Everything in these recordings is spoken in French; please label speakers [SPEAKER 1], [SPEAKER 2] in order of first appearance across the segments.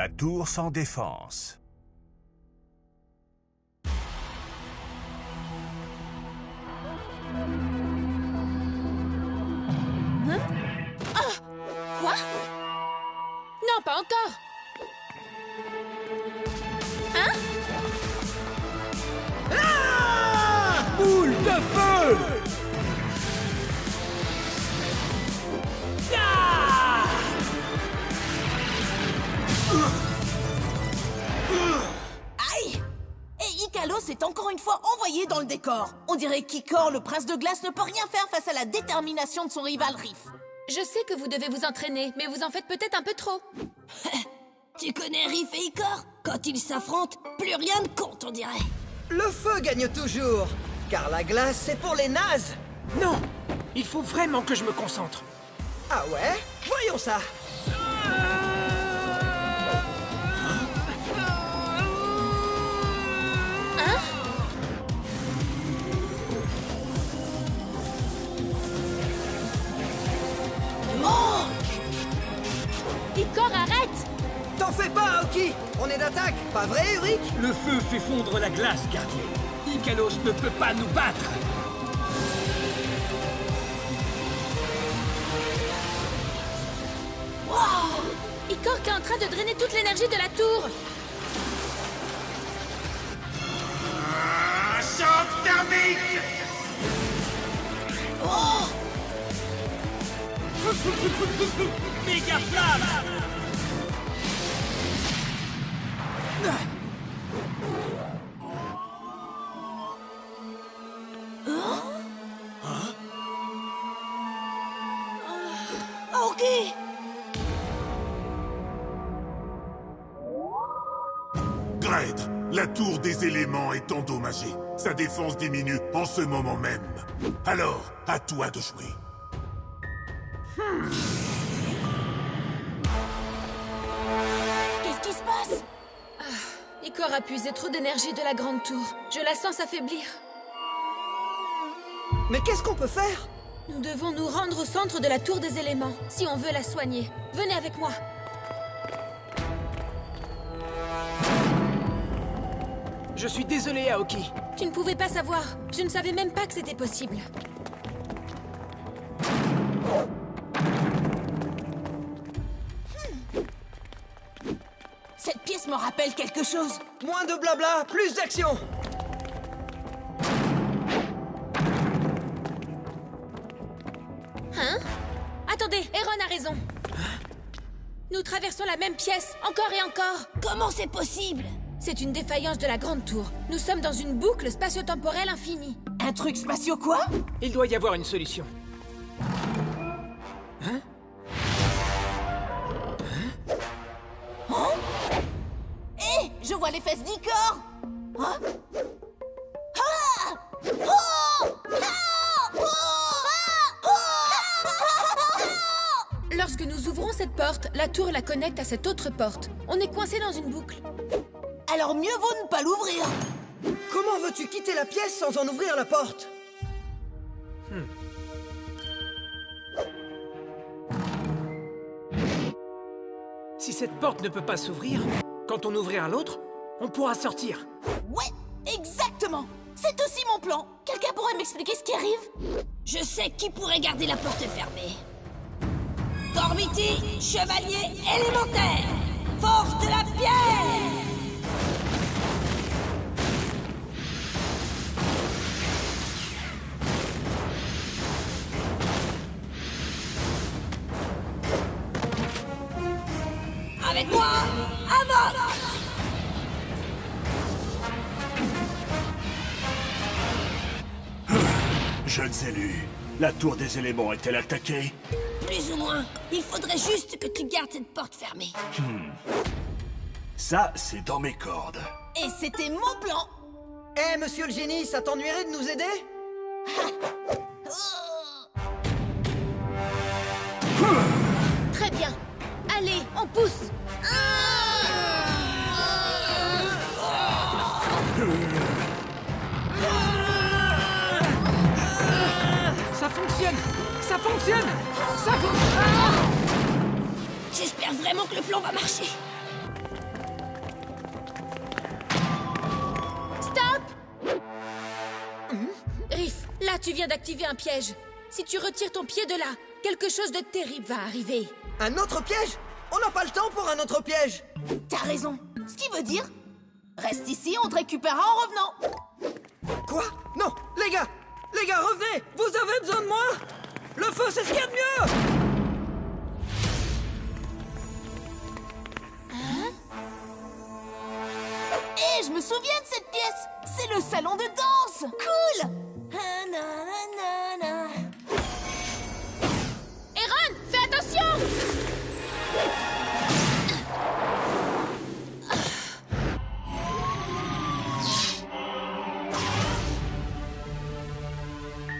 [SPEAKER 1] La tour sans défense.
[SPEAKER 2] Quoi? Non, pas encore. Hein?
[SPEAKER 3] Boule de feu!
[SPEAKER 2] Aïe! Et Ikalos est encore une fois envoyé dans le décor. On dirait qu'Ikor, le prince de glace, ne peut rien faire face à la détermination de son rival Riff.
[SPEAKER 4] Je sais que vous devez vous entraîner, mais vous en faites peut-être un peu trop.
[SPEAKER 5] Tu connais Riff et Icor? Quand ils s'affrontent, plus rien ne compte, on dirait.
[SPEAKER 6] Le feu gagne toujours, car la glace, c'est pour les nazes.
[SPEAKER 3] Non! Il faut vraiment que je me concentre.
[SPEAKER 6] Ah ouais? Voyons ça.
[SPEAKER 4] Icor, arrête!
[SPEAKER 6] T'en fais pas, Aoki. On est d'attaque, pas vrai, Uric?
[SPEAKER 3] Le feu fait fondre la glace, gardien. Ikalos ne peut pas nous battre.
[SPEAKER 4] Icor qui est en train de drainer toute l'énergie de la tour.
[SPEAKER 1] Choc thermique!
[SPEAKER 3] Méga flamme!
[SPEAKER 5] Ok.
[SPEAKER 7] Gred, la tour des éléments est endommagée. Sa défense diminue en ce moment même. Alors, à toi de jouer.
[SPEAKER 2] Qu'est-ce qui se passe?
[SPEAKER 4] Icor a puisé trop d'énergie de la grande tour. Je la sens s'affaiblir.
[SPEAKER 6] Mais qu'est-ce qu'on peut faire?
[SPEAKER 4] Nous devons nous rendre au centre de la tour des éléments, si on veut la soigner. Venez avec moi.
[SPEAKER 3] Je suis désolé, Aoki.
[SPEAKER 4] Tu ne pouvais pas savoir. Je ne savais même pas que c'était possible.
[SPEAKER 2] Cette pièce me rappelle quelque chose.
[SPEAKER 6] Moins de blabla, plus d'action.
[SPEAKER 4] Hein? Attendez, Eron a raison. Nous traversons la même pièce, encore et encore.
[SPEAKER 5] Comment c'est possible?
[SPEAKER 4] C'est une défaillance de la grande tour. Nous sommes dans une boucle spatio-temporelle infinie.
[SPEAKER 2] Un truc spatio quoi?
[SPEAKER 3] Il doit y avoir une solution. Hein?
[SPEAKER 2] Hé, je vois les fesses d'Icor. Hein? Ah! Oh! Ah! Oh!
[SPEAKER 4] Lorsque nous ouvrons cette porte, la tour la connecte à cette autre porte. On est coincé dans une boucle.
[SPEAKER 2] Alors mieux vaut ne pas l'ouvrir.
[SPEAKER 6] Comment veux-tu quitter la pièce sans en ouvrir la porte?
[SPEAKER 3] Si cette porte ne peut pas s'ouvrir, quand on ouvrira l'autre, on pourra sortir.
[SPEAKER 2] Ouais, exactement. C'est aussi mon plan. Quelqu'un pourrait m'expliquer ce qui arrive?
[SPEAKER 5] Je sais qui pourrait garder la porte fermée. Gormiti, chevalier élémentaire, force de la pierre! Avec moi, avance!
[SPEAKER 1] Jeunes élus, la tour des éléments est-elle attaquée?
[SPEAKER 5] Plus ou moins. Il faudrait juste que tu gardes cette porte fermée.
[SPEAKER 1] Ça, c'est dans mes cordes.
[SPEAKER 2] Et c'était mon plan.
[SPEAKER 6] Eh, monsieur le génie, ça t'ennuierait de nous aider?
[SPEAKER 4] Très bien. Allez, on pousse.
[SPEAKER 3] Ça fonctionne! Ça fonctionne! Ça fonctionne!
[SPEAKER 5] J'espère vraiment que le plan va marcher.
[SPEAKER 4] tu viens d'activer un piège. Si tu retires ton pied de là, quelque chose de terrible va arriver.
[SPEAKER 6] Un autre piège? On n'a pas le temps pour un autre piège.
[SPEAKER 2] T'as raison. Ce qui veut dire... Reste ici, on te récupérera en revenant.
[SPEAKER 6] Quoi? Non, les gars, revenez. Vous avez besoin de moi. Le feu, c'est ce qu'il y a de mieux.
[SPEAKER 2] Hé, je me souviens de cette pièce. C'est le salon de danse. Cool.
[SPEAKER 4] Aaron, fais attention!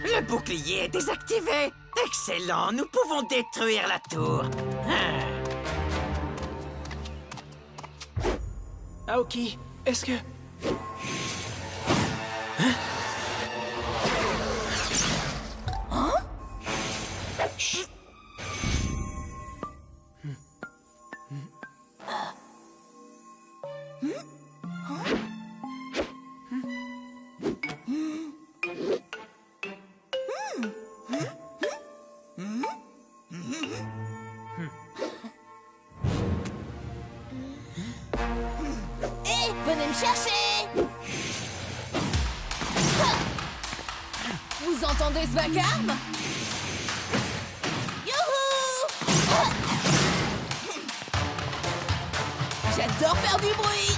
[SPEAKER 8] Le bouclier est désactivé. Excellent, nous pouvons détruire la tour.
[SPEAKER 3] Aoki, est-ce que... Chut.
[SPEAKER 2] Hé, venez me chercher. Vous entendez ce vacarme? Youhou! J'adore faire du bruit.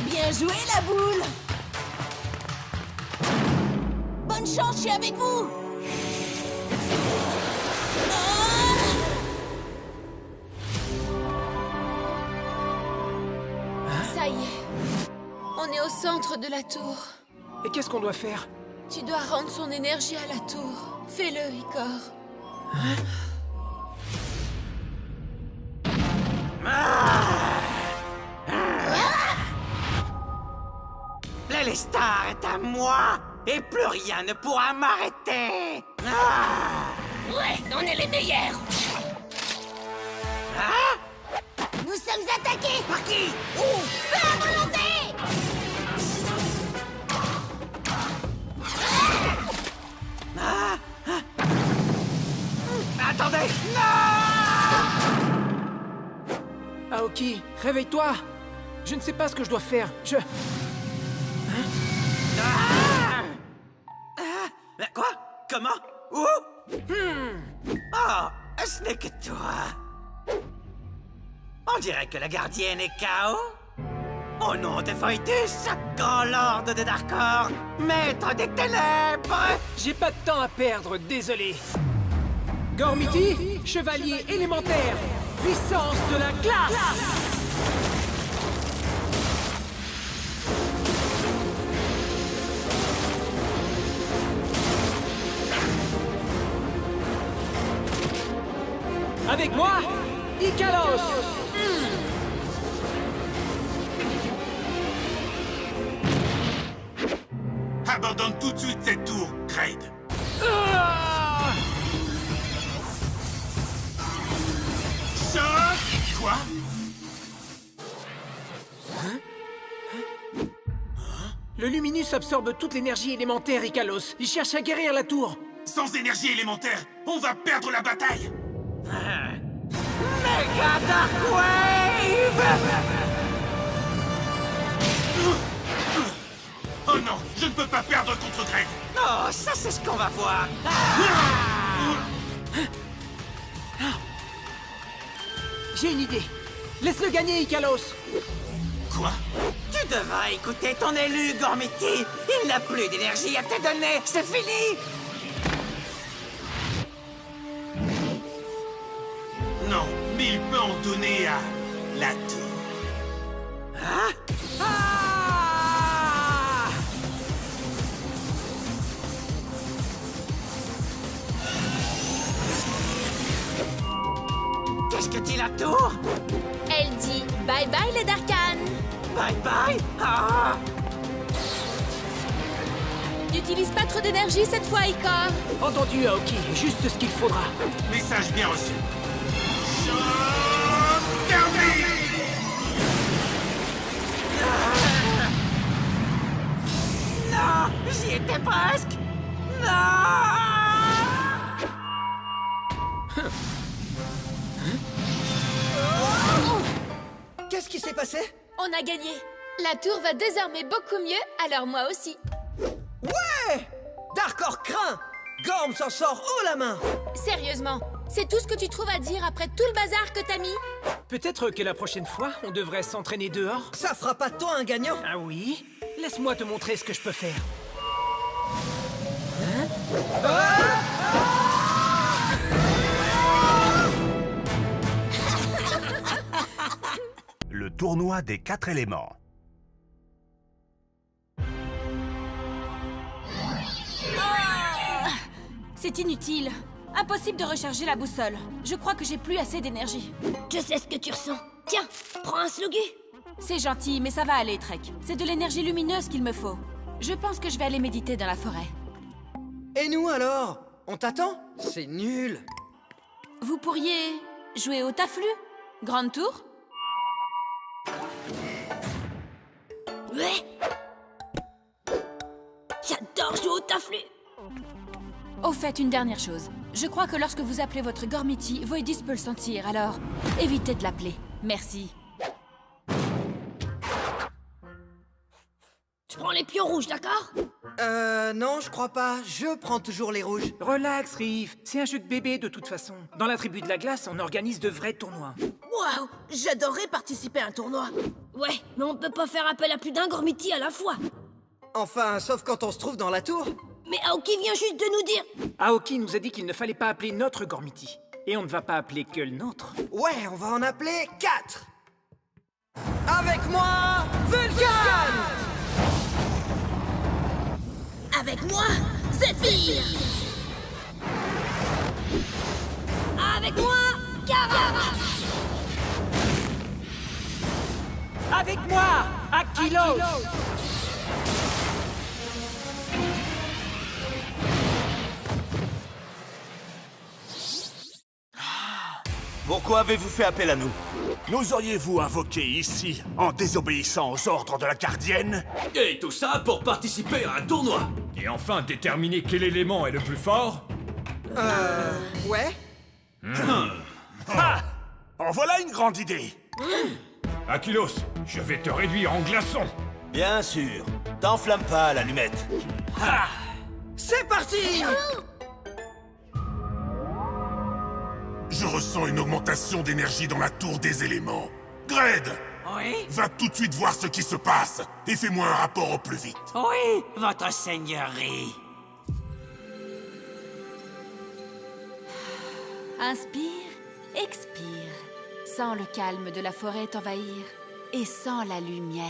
[SPEAKER 2] Bien joué, la boule. Bonne chance, je suis avec vous.
[SPEAKER 4] Ça y est. On est au centre de la tour.
[SPEAKER 3] Et qu'est-ce qu'on doit faire?
[SPEAKER 4] Tu dois rendre son énergie à la tour. Fais-le, Icor.
[SPEAKER 8] L'Elestar est à moi et plus rien ne pourra m'arrêter.
[SPEAKER 5] Ouais, on est les meilleurs. Nous sommes attaqués.
[SPEAKER 8] Par qui?
[SPEAKER 5] Feu à volonté.
[SPEAKER 8] Attendez! Non!
[SPEAKER 3] Aoki, réveille-toi! Je ne sais pas ce que je dois faire.
[SPEAKER 8] Quoi? Comment? Où? Oh, ce n'est que toi. On dirait que la gardienne est KO. Au nom de Foetus, grand lord de Darkor, maître des ténèbres!
[SPEAKER 3] J'ai pas de temps à perdre, désolé. Gormiti, chevalier élémentaire, puissance de la glace! Avec moi, Ikalos!
[SPEAKER 7] Abandonne tout de suite cette tour, Kraid. Choc! Quoi?
[SPEAKER 3] Le Luminus absorbe toute l'énergie élémentaire, Ikalos. Il cherche à guérir la tour.
[SPEAKER 7] Sans énergie élémentaire, on va perdre la bataille!
[SPEAKER 8] Mega Darkwave!
[SPEAKER 7] Oh non, je ne peux pas perdre contre Kraid!
[SPEAKER 8] Oh, ça c'est ce qu'on va voir!
[SPEAKER 3] J'ai une idée. Laisse-le gagner, Ikalos.
[SPEAKER 7] Quoi?
[SPEAKER 8] Tu devras écouter ton élu, Gormiti! Il n'a plus d'énergie à te donner! C'est fini!
[SPEAKER 7] Non, mais il peut en donner à la tour.
[SPEAKER 8] Hein? Ah! Qu'est-ce que dit la tour?
[SPEAKER 4] Elle dit bye bye les Darkhan.
[SPEAKER 8] Bye bye? Ah!
[SPEAKER 4] N'utilise pas trop d'énergie cette fois, Icor.
[SPEAKER 3] Entendu, Aoki, juste ce qu'il faudra.
[SPEAKER 7] Message bien reçu. Choc thermique.
[SPEAKER 8] Non, j'y étais presque. Non.
[SPEAKER 6] Qu'est-ce qui s'est passé?
[SPEAKER 4] On a gagné. La tour va désormais beaucoup mieux, alors moi aussi.
[SPEAKER 6] Ouais! Darkor craint! Gorm s'en sort haut la main!
[SPEAKER 4] Sérieusement, c'est tout ce que tu trouves à dire après tout le bazar que t'as mis?
[SPEAKER 3] Peut-être que la prochaine fois, on devrait s'entraîner dehors.
[SPEAKER 6] Ça fera pas de toi un gagnant!
[SPEAKER 3] Ah oui? Laisse-moi te montrer ce que je peux faire.
[SPEAKER 9] Le tournoi des 4 éléments.
[SPEAKER 2] C'est inutile. Impossible de recharger la boussole. Je crois que j'ai plus assez d'énergie.
[SPEAKER 5] Je sais ce que tu ressens. Tiens, prends un slogu.
[SPEAKER 2] C'est gentil, mais ça va aller, Trek. C'est de l'énergie lumineuse qu'il me faut. Je pense que je vais aller méditer dans la forêt.
[SPEAKER 6] Et nous alors? On t'attend? C'est nul!
[SPEAKER 2] Vous pourriez jouer au taflu? Grande tour?
[SPEAKER 5] Ouais. J'adore jouer au taflu.
[SPEAKER 2] Au fait, une dernière chose. Je crois que lorsque vous appelez votre Gormiti, Voidis peut le sentir, alors évitez de l'appeler. Merci.
[SPEAKER 5] Je prends les pions rouges, d'accord?
[SPEAKER 6] Non, je crois pas. Je prends toujours les rouges.
[SPEAKER 3] Relax, Riff. C'est un jeu de bébé de toute façon. Dans la tribu de la glace, on organise de vrais tournois.
[SPEAKER 2] Waouh! J'adorerais participer à un tournoi.
[SPEAKER 5] Ouais, mais on peut pas faire appel à plus d'un Gormiti à la fois.
[SPEAKER 6] Enfin, sauf quand on se trouve dans la tour.
[SPEAKER 5] Mais Aoki vient juste de nous dire...
[SPEAKER 3] Aoki nous a dit qu'il ne fallait pas appeler notre Gormiti. Et on ne va pas appeler que le nôtre.
[SPEAKER 6] Ouais, on va en appeler 4. Avec moi, Vulcan!
[SPEAKER 5] Avec moi, Zephyr. Avec moi, Kara.
[SPEAKER 3] Avec moi, Akilos!
[SPEAKER 1] Pourquoi avez-vous fait appel à nous? Nous auriez-vous invoqué ici en désobéissant aux ordres de la gardienne?
[SPEAKER 10] Et tout ça pour participer à un tournoi. Et enfin déterminer quel élément est le plus fort?
[SPEAKER 6] Ouais?
[SPEAKER 1] Ah! En voilà une grande idée!
[SPEAKER 10] Akilos, je vais te réduire en glaçon.
[SPEAKER 1] Bien sûr. T'enflamme pas, l'allumette.
[SPEAKER 6] C'est parti!
[SPEAKER 7] Je ressens une augmentation d'énergie dans la tour des éléments. Gred!
[SPEAKER 8] Oui?
[SPEAKER 7] Va tout de suite voir ce qui se passe et fais-moi un rapport au plus vite.
[SPEAKER 8] Oui, votre seigneurie.
[SPEAKER 2] Inspire, expire. Sens le calme de la forêt t'envahir et sens la lumière.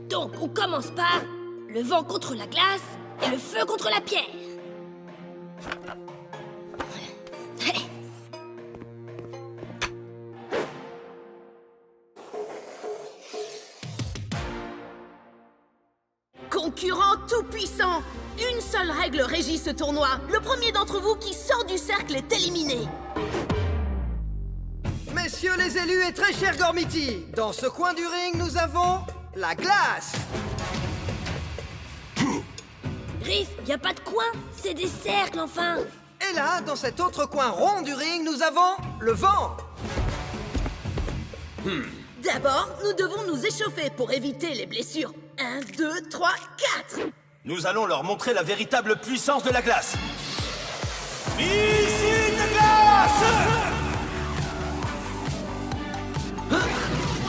[SPEAKER 5] Donc, on commence par le vent contre la glace et le feu contre la pierre.
[SPEAKER 2] Concurrent tout-puissant, une seule règle régit ce tournoi. Le premier d'entre vous qui sort du cercle est éliminé.
[SPEAKER 6] Messieurs les élus et très chers Gormiti, dans ce coin du ring, nous avons la glace.
[SPEAKER 5] Riff, y a pas de coin, c'est des cercles enfin.
[SPEAKER 6] Et là, dans cet autre coin rond du ring, nous avons le vent.
[SPEAKER 2] D'abord, nous devons nous échauffer pour éviter les blessures. 1, 2, 3, 4.
[SPEAKER 1] Nous allons leur montrer la véritable puissance de la glace. Missile de glace!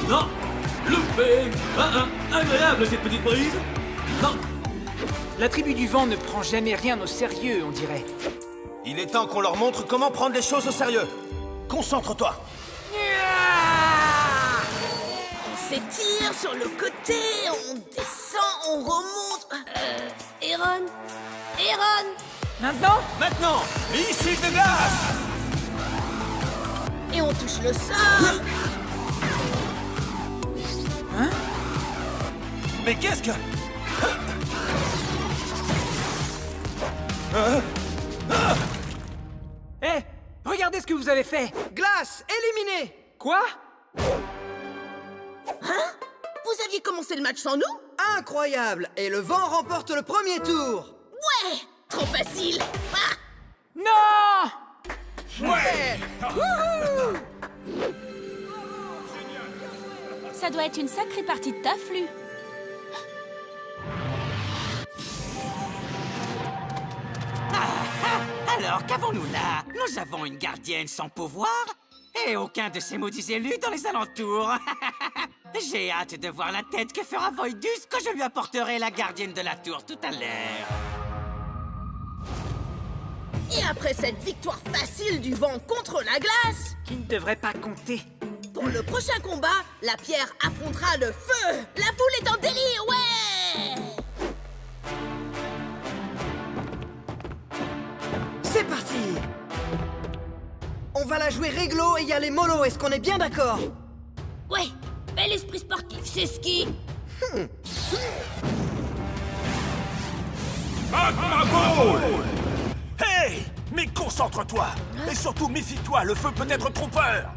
[SPEAKER 10] Non, loupé. Agréable cette petite brise. Non.
[SPEAKER 3] La tribu du vent ne prend jamais rien au sérieux, on dirait.
[SPEAKER 1] Il est temps qu'on leur montre comment prendre les choses au sérieux. Concentre-toi.
[SPEAKER 2] On s'étire sur le côté, on descend, on remonte.
[SPEAKER 5] Aaron.
[SPEAKER 3] Maintenant?
[SPEAKER 1] Maintenant, missile de glace!
[SPEAKER 2] Et on On touche le sol.
[SPEAKER 3] Hein?
[SPEAKER 1] Mais qu'est-ce que...
[SPEAKER 3] Hé, regardez ce que vous avez fait.
[SPEAKER 6] Glace, éliminé.
[SPEAKER 3] Quoi?
[SPEAKER 2] Vous aviez commencé le match sans nous?
[SPEAKER 6] Incroyable. Et le vent remporte le premier tour.
[SPEAKER 2] Ouais. Trop facile. Ah.
[SPEAKER 3] Non!
[SPEAKER 6] Ouais.
[SPEAKER 4] Ça doit être une sacrée partie de taf, lui.
[SPEAKER 8] Alors, qu'avons-nous là? Nous avons une gardienne sans pouvoir et aucun de ces maudits élus dans les alentours. J'ai hâte de voir la tête que fera Voidus quand je lui apporterai la gardienne de la tour tout à l'heure.
[SPEAKER 2] Et après cette victoire facile du vent contre la glace,
[SPEAKER 3] Qui ne devrait pas compter.
[SPEAKER 2] pour le prochain combat, la pierre affrontera le feu. La foule est en délire, ouais.
[SPEAKER 6] C'est parti. On va la jouer réglo et y aller mollo, est-ce qu'on est bien d'accord?
[SPEAKER 5] Ouais, bel esprit sportif, c'est ce qui...
[SPEAKER 1] Hey! Mais concentre-toi! Et surtout, méfie-toi, le feu peut être trompeur!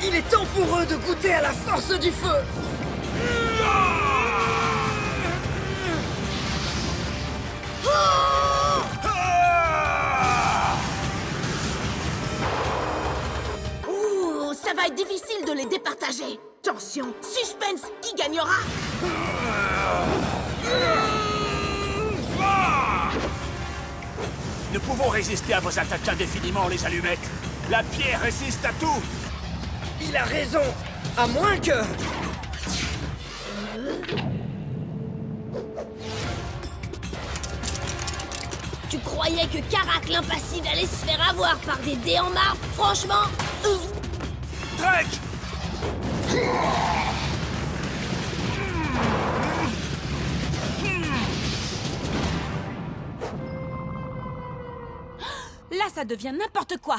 [SPEAKER 6] Il est temps pour eux de goûter à la force du feu.
[SPEAKER 2] Ouh, ça va être difficile de les départager. Tension, suspense, qui gagnera?
[SPEAKER 1] Nous pouvons résister à vos attaques indéfiniment, les allumettes. La pierre résiste à tout.
[SPEAKER 6] Il a raison. À moins que...
[SPEAKER 5] Tu croyais que Karak l'impassible allait se faire avoir par des dés en marbre? Franchement...
[SPEAKER 1] Drake!
[SPEAKER 4] Là, ça devient n'importe quoi.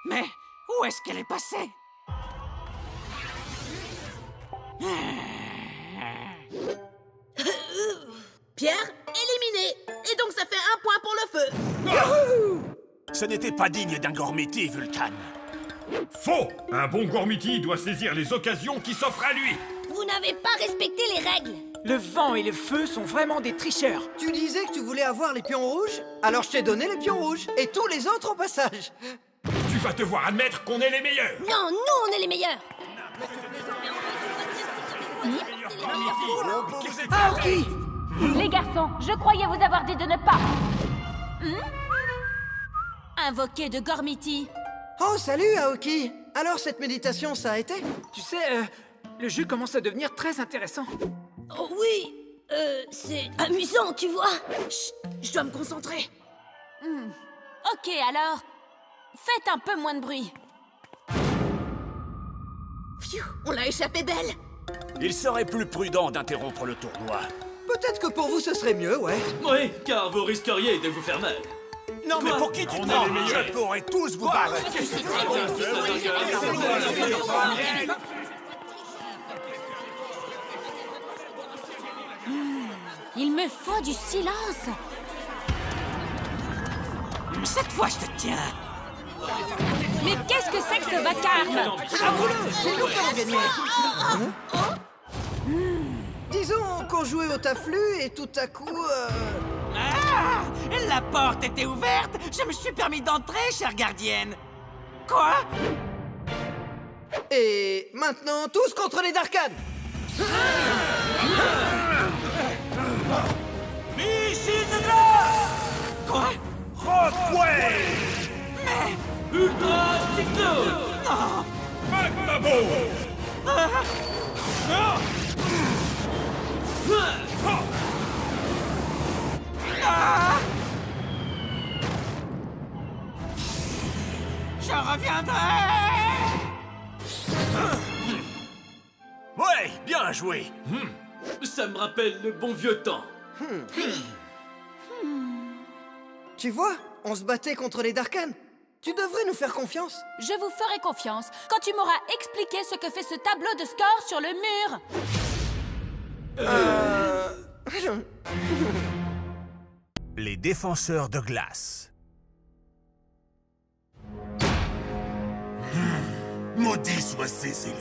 [SPEAKER 8] Mais où est-ce qu'elle est passée?
[SPEAKER 2] Pierre, éliminé. Et donc ça fait un point pour le feu.
[SPEAKER 1] Ce n'était pas digne d'un Gormiti, Vulcan.
[SPEAKER 10] Faux! Un bon Gormiti doit saisir les occasions qui s'offrent à lui!
[SPEAKER 5] Vous n'avez pas respecté les règles.
[SPEAKER 3] Le vent et le feu sont vraiment des tricheurs.
[SPEAKER 6] Tu disais que tu voulais avoir les pions rouges? Alors je t'ai donné les pions rouges. Et tous les autres au passage.
[SPEAKER 10] Tu vas devoir admettre qu'on est les meilleurs!
[SPEAKER 5] Non, nous, on est les meilleurs.
[SPEAKER 6] Aoki!
[SPEAKER 4] Les garçons, je croyais vous avoir dit de ne pas... Invoquer de Gormiti.
[SPEAKER 6] Oh, salut Aoki! Alors cette méditation, ça a été?
[SPEAKER 3] Tu sais, le jeu commence à devenir très intéressant.
[SPEAKER 5] Oh oui, c'est amusant, tu vois.
[SPEAKER 2] Chut, je dois me concentrer.
[SPEAKER 4] Ok, alors... Faites un peu moins de bruit.
[SPEAKER 2] Pfiou, on l'a échappé belle.
[SPEAKER 1] Il serait plus prudent d'interrompre le tournoi.
[SPEAKER 6] Peut-être que pour vous ce serait mieux, ouais.
[SPEAKER 11] Oui, car vous risqueriez de vous faire mal.
[SPEAKER 1] Non, mais pour qui tu te prends? Je pourrais tous vous barrer.
[SPEAKER 4] Il me faut du silence.
[SPEAKER 8] Cette fois, je te tiens.
[SPEAKER 4] Mais qu'est-ce que c'est que ce vacarme?
[SPEAKER 6] Avoue-le, c'est nous qui avons gagné. Disons qu'on jouait au taflu et tout à coup...
[SPEAKER 8] Ah! La porte était ouverte. Je me suis permis d'entrer, chère gardienne. Quoi?
[SPEAKER 6] Et maintenant, tous contre les Darkhan!
[SPEAKER 1] Missile de glace!
[SPEAKER 8] Quoi?
[SPEAKER 1] Rockway!
[SPEAKER 11] Ultra Cyclo!
[SPEAKER 8] Non!
[SPEAKER 10] Magma Ball!
[SPEAKER 8] Ah! Je reviendrai!
[SPEAKER 1] Ouais, bien joué.
[SPEAKER 11] Ça me rappelle le bon vieux temps.
[SPEAKER 6] Tu vois, on se battait contre les Darkhan. Tu devrais nous faire confiance.
[SPEAKER 12] Je vous ferai confiance quand tu m'auras expliqué ce que fait ce tableau de score sur le mur.
[SPEAKER 9] Les défenseurs de glace.
[SPEAKER 7] Maudits soient ces élus.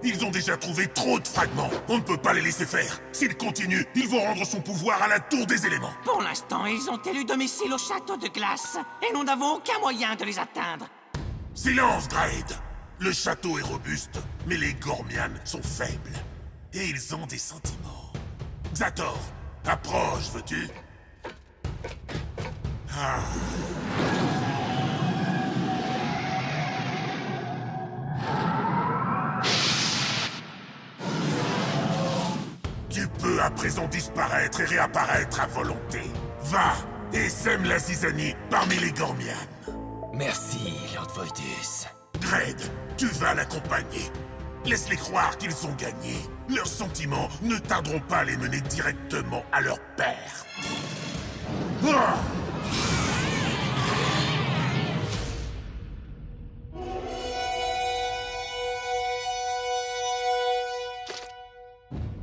[SPEAKER 7] Ils ont déjà trouvé trop de fragments. On ne peut pas les laisser faire. S'ils continuent, ils vont rendre son pouvoir à la tour des éléments.
[SPEAKER 8] Pour l'instant, ils ont élu domicile au château de glace. Et nous n'avons aucun moyen de les atteindre.
[SPEAKER 7] Silence, Graid. Le château est robuste, mais les Gormian sont faibles. Et ils ont des sentiments. Xator, approche, veux-tu? Ah. Tu peux à présent disparaître et réapparaître à volonté. Va et sème la zizanie parmi les Gormian.
[SPEAKER 13] Merci, Lord Voidus.
[SPEAKER 7] Graid, tu vas l'accompagner. Laisse-les croire qu'ils ont gagné. Leurs sentiments ne tarderont pas à les mener directement à leur père. Ah!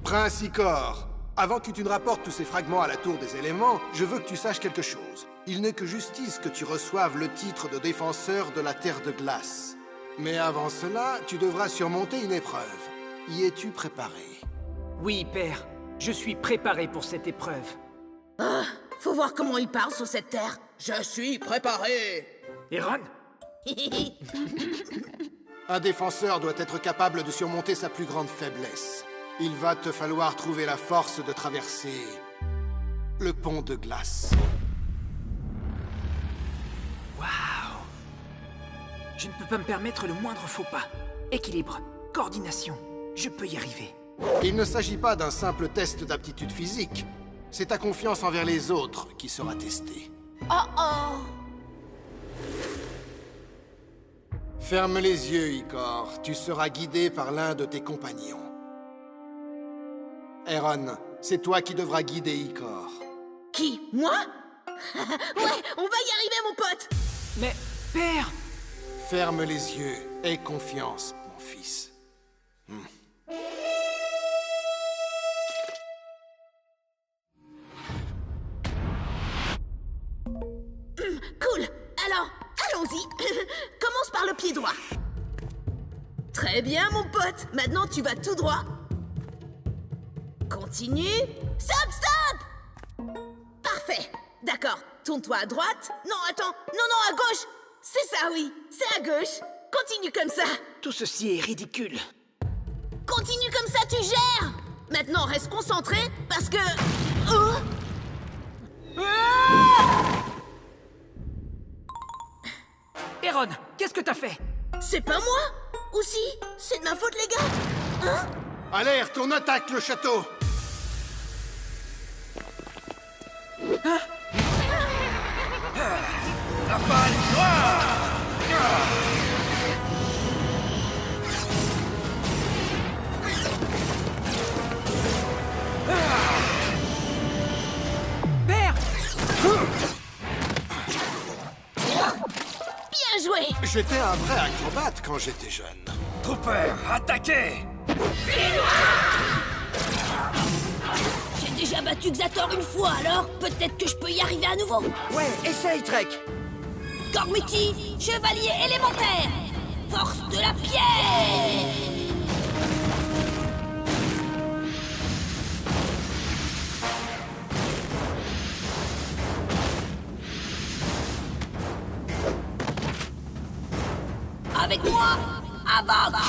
[SPEAKER 14] Prince Icor, avant que tu ne rapportes tous ces fragments à la Tour des Éléments, je veux que tu saches quelque chose. Il n'est que justice que tu reçoives le titre de défenseur de la Terre de Glace. Mais avant cela, tu devras surmonter une épreuve. Y es-tu préparé?
[SPEAKER 3] Oui, père. Je suis préparé pour cette épreuve.
[SPEAKER 2] Ah, faut voir comment il parle sur cette terre. Je suis préparé.
[SPEAKER 3] Erron?
[SPEAKER 14] Un défenseur doit être capable de surmonter sa plus grande faiblesse. Il va te falloir trouver la force de traverser le pont de glace.
[SPEAKER 3] Waouh! Je ne peux pas me permettre le moindre faux pas. Équilibre, coordination, je peux y arriver.
[SPEAKER 14] Il ne s'agit pas d'un simple test d'aptitude physique. C'est ta confiance envers les autres qui sera testée.
[SPEAKER 2] Oh.
[SPEAKER 14] Ferme les yeux, Icor. Tu seras guidé par l'un de tes compagnons. Erron, c'est toi qui devras guider Icor.
[SPEAKER 2] Qui? Moi? Ouais, on va y arriver, mon pote!
[SPEAKER 3] Mais, père!
[SPEAKER 14] Ferme les yeux. Aie confiance, mon fils.
[SPEAKER 2] Cool. Alors, allons-y. Commence par le pied droit. Très bien, mon pote. Maintenant, tu vas tout droit. Continue. Stop! Parfait. D'accord. Tourne-toi à droite. Non, attends. Non, à gauche. C'est ça, oui. C'est à gauche. Continue comme ça.
[SPEAKER 3] Tout ceci est ridicule.
[SPEAKER 2] Continue comme ça, tu gères. Maintenant, reste concentré, parce que... Oh!
[SPEAKER 3] Erron, qu'est-ce que t'as fait?
[SPEAKER 2] C'est pas moi. Ou si? C'est de ma faute, les gars. Hein?
[SPEAKER 14] Alerte, on attaque le château.
[SPEAKER 13] Hein? Rafale noire!
[SPEAKER 3] Père!
[SPEAKER 2] Bien joué!
[SPEAKER 14] J'étais un vrai acrobate quand j'étais jeune.
[SPEAKER 13] Trooper, attaquez!
[SPEAKER 5] J'ai déjà battu Xator une fois, alors peut-être que je peux y arriver à nouveau.
[SPEAKER 6] Ouais, essaye, Trek.
[SPEAKER 5] Gormiti, chevalier élémentaire! Force de la pierre! Avec moi, avance!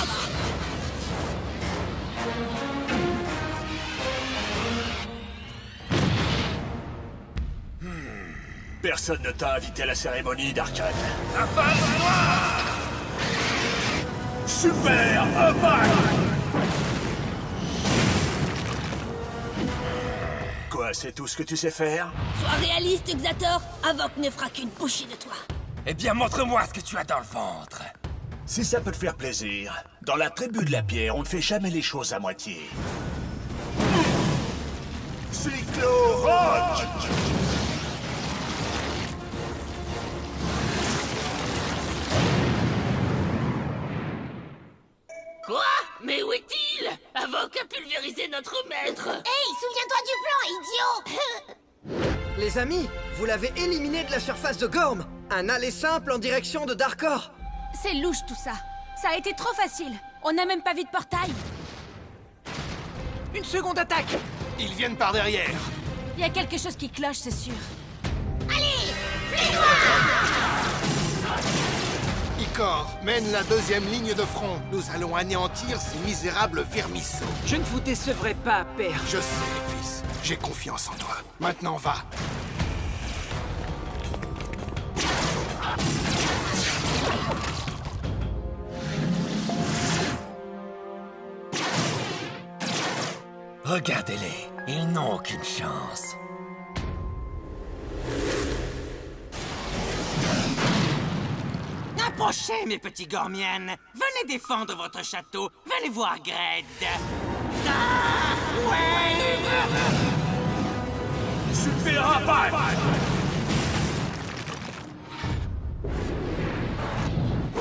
[SPEAKER 1] Personne ne t'a invité à la cérémonie, Darkhan.
[SPEAKER 13] Rafale noire!
[SPEAKER 1] Super Impact! Quoi, c'est tout ce que tu sais faire?
[SPEAKER 5] Sois réaliste, Xator. Avoc ne fera qu'une bouchée de toi.
[SPEAKER 13] Eh bien, montre-moi ce que tu as dans le ventre.
[SPEAKER 1] Si ça peut te faire plaisir, dans la tribu de la pierre, on ne fait jamais les choses à moitié.
[SPEAKER 7] Cyclo-Rock!
[SPEAKER 5] Quoi? Mais où est-il? Avoc a pulvérisé notre maître.
[SPEAKER 2] Hey, souviens-toi du plan, idiot!
[SPEAKER 6] Les amis, vous l'avez éliminé de la surface de Gorm. Un aller simple en direction de Darkor.
[SPEAKER 12] C'est louche tout ça. Ça a été trop facile. On n'a même pas vu de portail.
[SPEAKER 3] Une seconde attaque!
[SPEAKER 14] Ils viennent par derrière.
[SPEAKER 12] Il y a quelque chose qui cloche, c'est sûr.
[SPEAKER 14] Icor, mène la deuxième ligne de front. Nous allons anéantir ces misérables vermisseaux.
[SPEAKER 3] Je ne vous décevrai pas, père.
[SPEAKER 14] Je sais, fils. J'ai confiance en toi. Maintenant, va.
[SPEAKER 13] Regardez-les, ils n'ont aucune chance.
[SPEAKER 8] Approchez, mes petits Gormiennes. Venez défendre votre château. Venez voir Gred. Ah, ouais.
[SPEAKER 1] Super impact!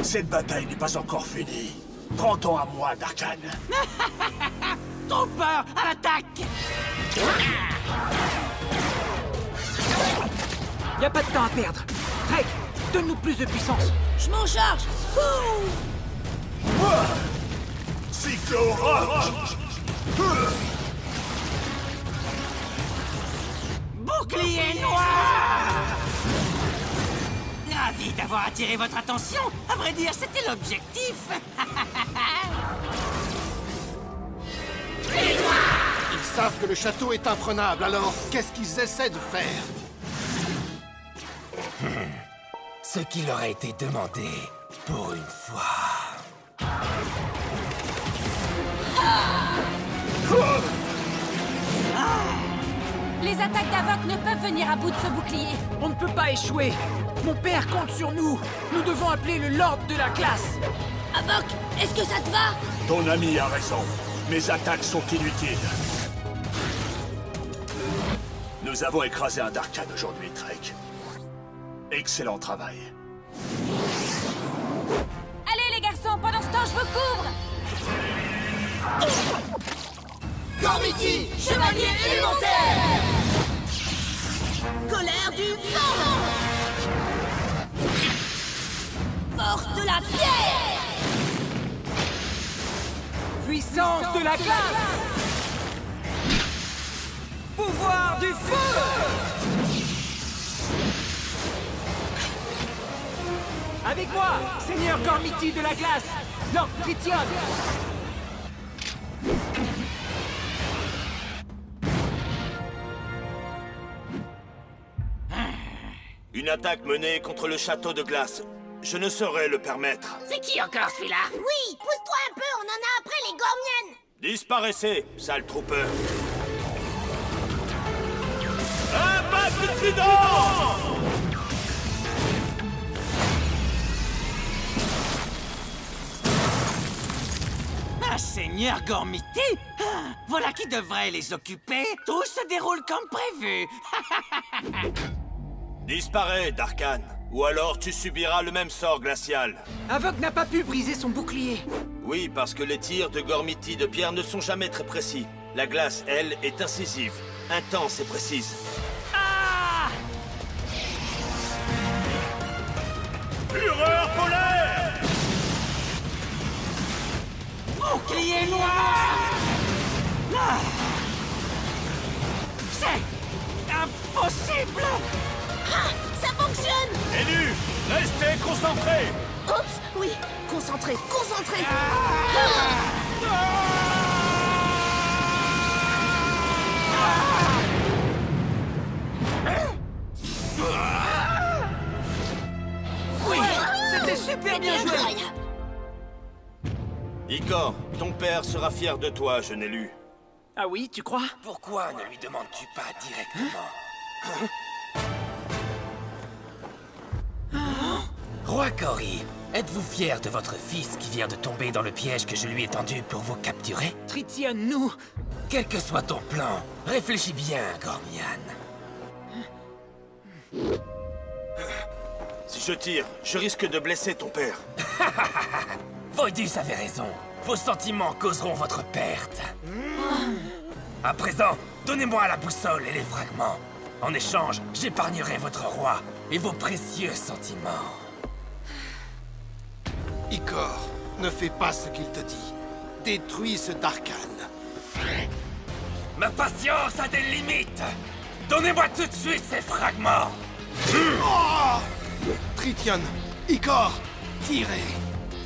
[SPEAKER 1] Cette bataille n'est pas encore finie. Prends-toi à moi, Darkan.
[SPEAKER 8] Trop peur, à l'attaque.
[SPEAKER 3] Y a pas de temps à perdre. Drake, donne-nous plus de puissance.
[SPEAKER 5] Je m'en charge.
[SPEAKER 7] Cyclo-Rock!
[SPEAKER 8] Bouclier noir. Ravi d'avoir attiré votre attention. À vrai dire, c'était l'objectif.
[SPEAKER 14] Ils savent que le château est imprenable, alors qu'est-ce qu'ils essaient de faire?
[SPEAKER 13] Ce qui leur a été demandé pour une fois.
[SPEAKER 12] Les attaques d'Avoc ne peuvent venir à bout de ce bouclier.
[SPEAKER 3] On ne peut pas échouer. Mon père compte sur nous. Nous devons appeler le Lord de la glace.
[SPEAKER 5] Avoc, est-ce que ça te va?
[SPEAKER 1] Ton ami a raison. Mes attaques sont inutiles. Nous avons écrasé un Darkan aujourd'hui, Drake. Excellent travail.
[SPEAKER 12] Allez les garçons, pendant ce temps, je vous couvre.
[SPEAKER 2] Gormiti, chevalier élémentaire! Colère du vent!
[SPEAKER 5] Force de la pierre!
[SPEAKER 3] Puissance de la glace.
[SPEAKER 6] Pouvoir du feu!
[SPEAKER 3] Avec moi, Seigneur Gormiti de la glace, Lord Tritium.
[SPEAKER 1] Une attaque menée contre le château de glace. Je ne saurais le permettre.
[SPEAKER 5] C'est qui encore celui-là?
[SPEAKER 2] Oui, pousse-toi un peu, on en a après les Gormiennes!
[SPEAKER 1] Disparaissez, sale trooper. Impact de trident!
[SPEAKER 8] Ah, Seigneur Gormiti! Ah, voilà qui devrait les occuper. Tout se déroule comme prévu.
[SPEAKER 1] Disparais, Darkan. Ou alors tu subiras le même sort glacial.
[SPEAKER 3] Avoc n'a pas pu briser son bouclier.
[SPEAKER 1] Oui, parce que les tirs de Gormiti de pierre ne sont jamais très précis. La glace, elle, est incisive, intense et précise.
[SPEAKER 3] Ah!
[SPEAKER 1] Fureur polaire!
[SPEAKER 8] Bouclier noir! Ah! C'est impossible!
[SPEAKER 2] Ah, ça fonctionne!
[SPEAKER 1] Élu, restez concentrés!
[SPEAKER 2] Oups, oui, concentré, concentré!
[SPEAKER 6] Oui, c'était super bien joué!
[SPEAKER 2] Incroyable!
[SPEAKER 1] Icor, ton père sera fier de toi, jeune élu.
[SPEAKER 3] Ah oui, tu crois?
[SPEAKER 13] Pourquoi ne lui demandes-tu pas directement? Roi Cory, êtes-vous fier de votre fils qui vient de tomber dans le piège que je lui ai tendu pour vous capturer?
[SPEAKER 3] Tritian, nous...
[SPEAKER 13] Quel que soit ton plan, réfléchis bien, Gormian.
[SPEAKER 1] Si je tire, je risque de blesser ton père.
[SPEAKER 13] Voidus avait raison. Vos sentiments causeront votre perte. À présent, donnez-moi la boussole et les fragments. En échange, j'épargnerai votre roi et vos précieux sentiments.
[SPEAKER 14] Icor, ne fais pas ce qu'il te dit. Détruis ce Darkhan.
[SPEAKER 13] Ma patience a des limites. Donnez-moi tout de suite ces fragments.
[SPEAKER 14] Tritian, Icor, tirez.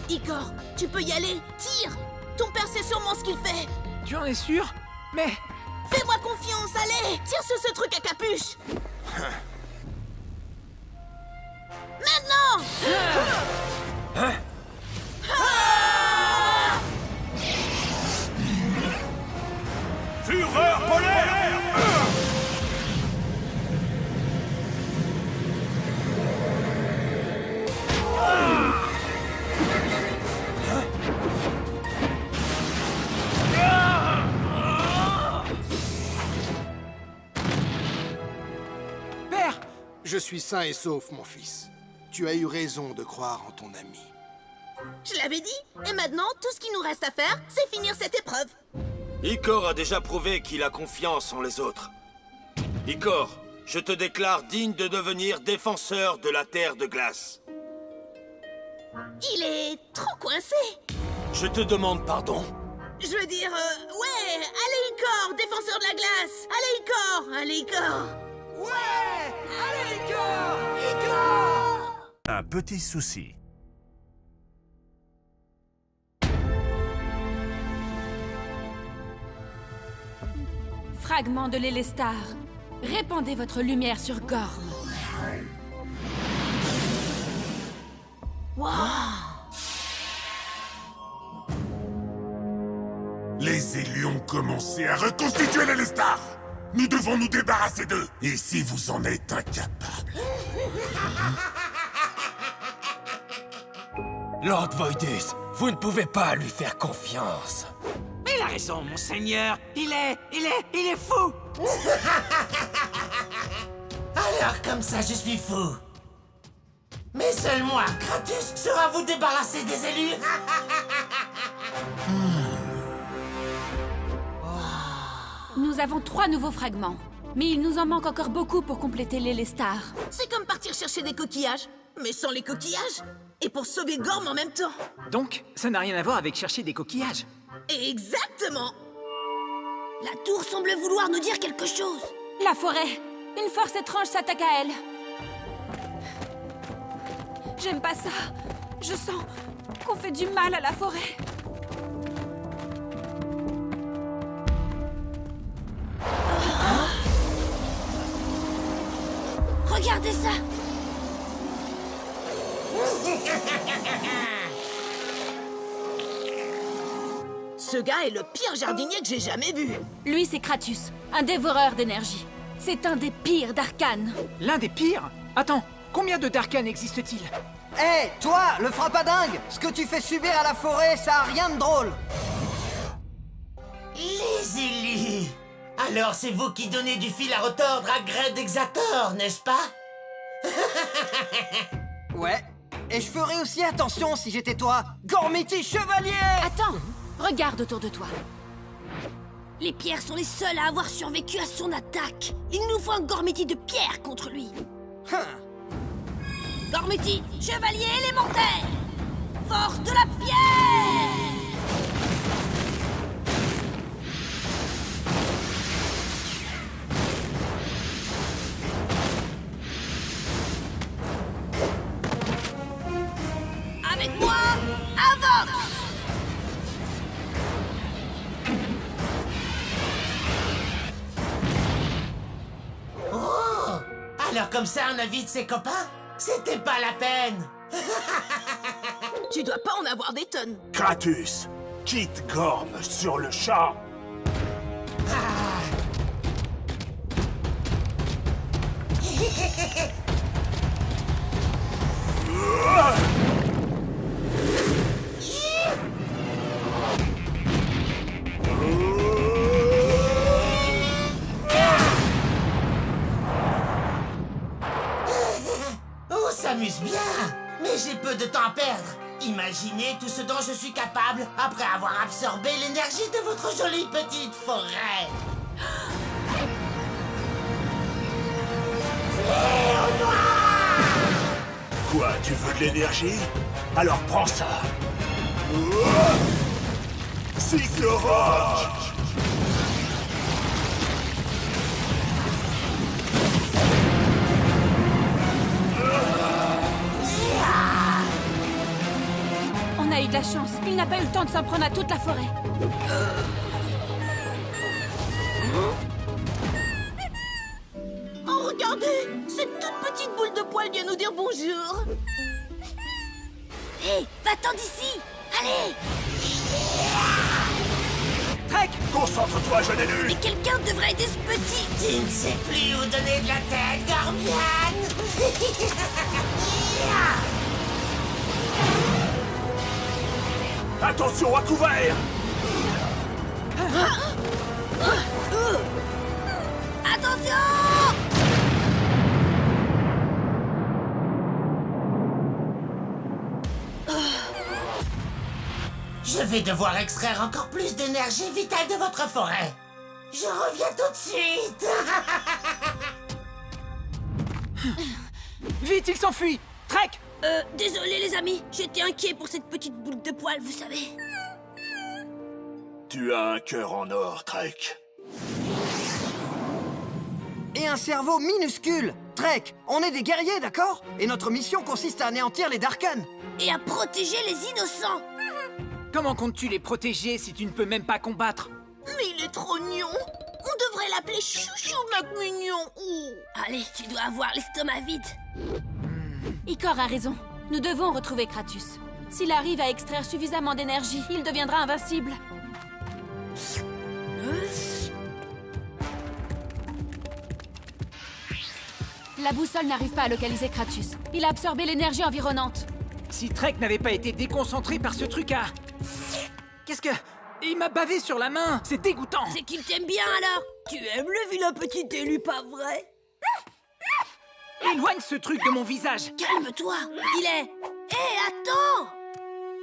[SPEAKER 2] Icor, tu peux y aller. Tire. Ton père sait sûrement ce qu'il fait.
[SPEAKER 3] Tu en es sûr? Mais...
[SPEAKER 2] Fais-moi confiance, allez. Tire sur ce truc à capuche. Maintenant.
[SPEAKER 1] Fureur polaire!
[SPEAKER 3] Père!
[SPEAKER 14] Je suis sain et sauf, mon fils. Tu as eu raison de croire en ton ami.
[SPEAKER 2] Je l'avais dit. Et maintenant, tout ce qu'il nous reste à faire, c'est finir cette épreuve.
[SPEAKER 1] Icor a déjà prouvé qu'il a confiance en les autres. Icor, je te déclare digne de devenir défenseur de la Terre de Glace.
[SPEAKER 2] Il est trop coincé.
[SPEAKER 1] Je te demande pardon.
[SPEAKER 2] Je veux dire, ouais, allez Icor, défenseur de la glace. Allez Icor, allez Icor.
[SPEAKER 6] Ouais, allez Icor, Icor.
[SPEAKER 9] Un petit souci.
[SPEAKER 12] Fragment de l'Élestar. Répandez votre lumière sur Gorm.
[SPEAKER 2] Wow.
[SPEAKER 7] Les élus ont commencé à reconstituer l'Élestar. Nous devons nous débarrasser d'eux. Et si vous en êtes incapables...
[SPEAKER 13] Lord Voidus, vous ne pouvez pas lui faire confiance.
[SPEAKER 8] Il a raison, monseigneur. Il est fou.
[SPEAKER 15] Alors comme ça, je suis fou. Mais seul moi, Kratos, saura vous débarrasser des élus.
[SPEAKER 12] Nous avons 3 nouveaux fragments. Mais il nous en manque encore beaucoup pour compléter l'Élestar.
[SPEAKER 2] C'est comme partir chercher des coquillages, mais sans les coquillages. Et pour sauver Gorm en même temps.
[SPEAKER 3] Donc, ça n'a rien à voir avec chercher des coquillages.
[SPEAKER 2] Exactement.
[SPEAKER 5] La tour semble vouloir nous dire quelque chose.
[SPEAKER 12] La forêt. Une force étrange s'attaque à elle. J'aime pas ça. Je sens qu'on fait du mal à la forêt.
[SPEAKER 5] Regardez ça.
[SPEAKER 2] Ce gars est le pire jardinier que j'ai jamais vu.
[SPEAKER 12] Lui, c'est Kratos, un dévoreur d'énergie. C'est un des pires d'Arcane.
[SPEAKER 3] L'un des pires? Attends, combien de Darkhan existe-t-il?
[SPEAKER 6] Hé, toi, le frappadingue! Ce que tu fais subir à la forêt, ça a rien de drôle!
[SPEAKER 15] Les élus. Alors c'est vous qui donnez du fil à retordre à Gred Exator, n'est-ce pas?
[SPEAKER 6] Ouais. Et je ferais aussi attention si j'étais toi. Gormiti chevalier!
[SPEAKER 12] Attends, regarde autour de toi.
[SPEAKER 5] Les pierres sont les seules à avoir survécu à son attaque. Il nous faut un Gormiti de pierre contre lui. Gormiti, chevalier élémentaire! Force de la pierre! Avec moi, avance!
[SPEAKER 15] Oh! Alors comme ça, on invite ses copains? C'était pas la peine.
[SPEAKER 2] Tu dois pas en avoir des tonnes.
[SPEAKER 1] Kratos, quitte Gorm sur le champ.
[SPEAKER 15] m'amuse bien, mais j'ai peu de temps à perdre. Imaginez tout ce dont je suis capable après avoir absorbé l'énergie de votre jolie petite forêt. Fléau noir!
[SPEAKER 9] Quoi, tu veux de l'énergie? Alors prends ça. Cycle rock!
[SPEAKER 12] On a eu de la chance. Il n'a pas eu le temps de s'en prendre à toute la forêt.
[SPEAKER 2] Oh, regardez! Cette toute petite boule de poil vient nous dire bonjour!
[SPEAKER 5] Hé, va-t'en d'ici! Allez!
[SPEAKER 9] Trek! Concentre-toi, jeune élu!
[SPEAKER 5] Mais quelqu'un devrait aider ce petit!
[SPEAKER 15] Tu ne sais plus où donner de la tête, Gormian!
[SPEAKER 9] Attention à couvert!
[SPEAKER 5] Attention!
[SPEAKER 15] Je vais devoir extraire encore plus d'énergie vitale de votre forêt. Je reviens tout de suite.
[SPEAKER 3] Vite, il s'enfuit! Trek!
[SPEAKER 5] Désolé les amis, j'étais inquiet pour cette petite boule de poil, vous savez.
[SPEAKER 9] Tu as un cœur en or, Trek.
[SPEAKER 6] Et un cerveau minuscule. Trek, on est des guerriers, d'accord? Et notre mission consiste à anéantir les Darkhan.
[SPEAKER 5] Et à protéger les innocents.
[SPEAKER 3] Comment comptes-tu les protéger si tu ne peux même pas combattre?
[SPEAKER 2] Mais il est trop mignon! On devrait l'appeler Chouchou Mac-Mignon!
[SPEAKER 5] Allez, tu dois avoir l'estomac vide.
[SPEAKER 12] Icor a raison. Nous devons retrouver Kratos. S'il arrive à extraire suffisamment d'énergie, il deviendra invincible. La boussole n'arrive pas à localiser Kratos. Il a absorbé l'énergie environnante.
[SPEAKER 3] Si Trek n'avait pas été déconcentré par ce truc à... Qu'est-ce que... Il m'a bavé sur la main. C'est dégoûtant.
[SPEAKER 5] C'est qu'il t'aime bien alors. Tu aimes le vilain petit élu, pas vrai?
[SPEAKER 3] Éloigne ce truc de mon visage.
[SPEAKER 5] Calme-toi. Il est... Hé, attends!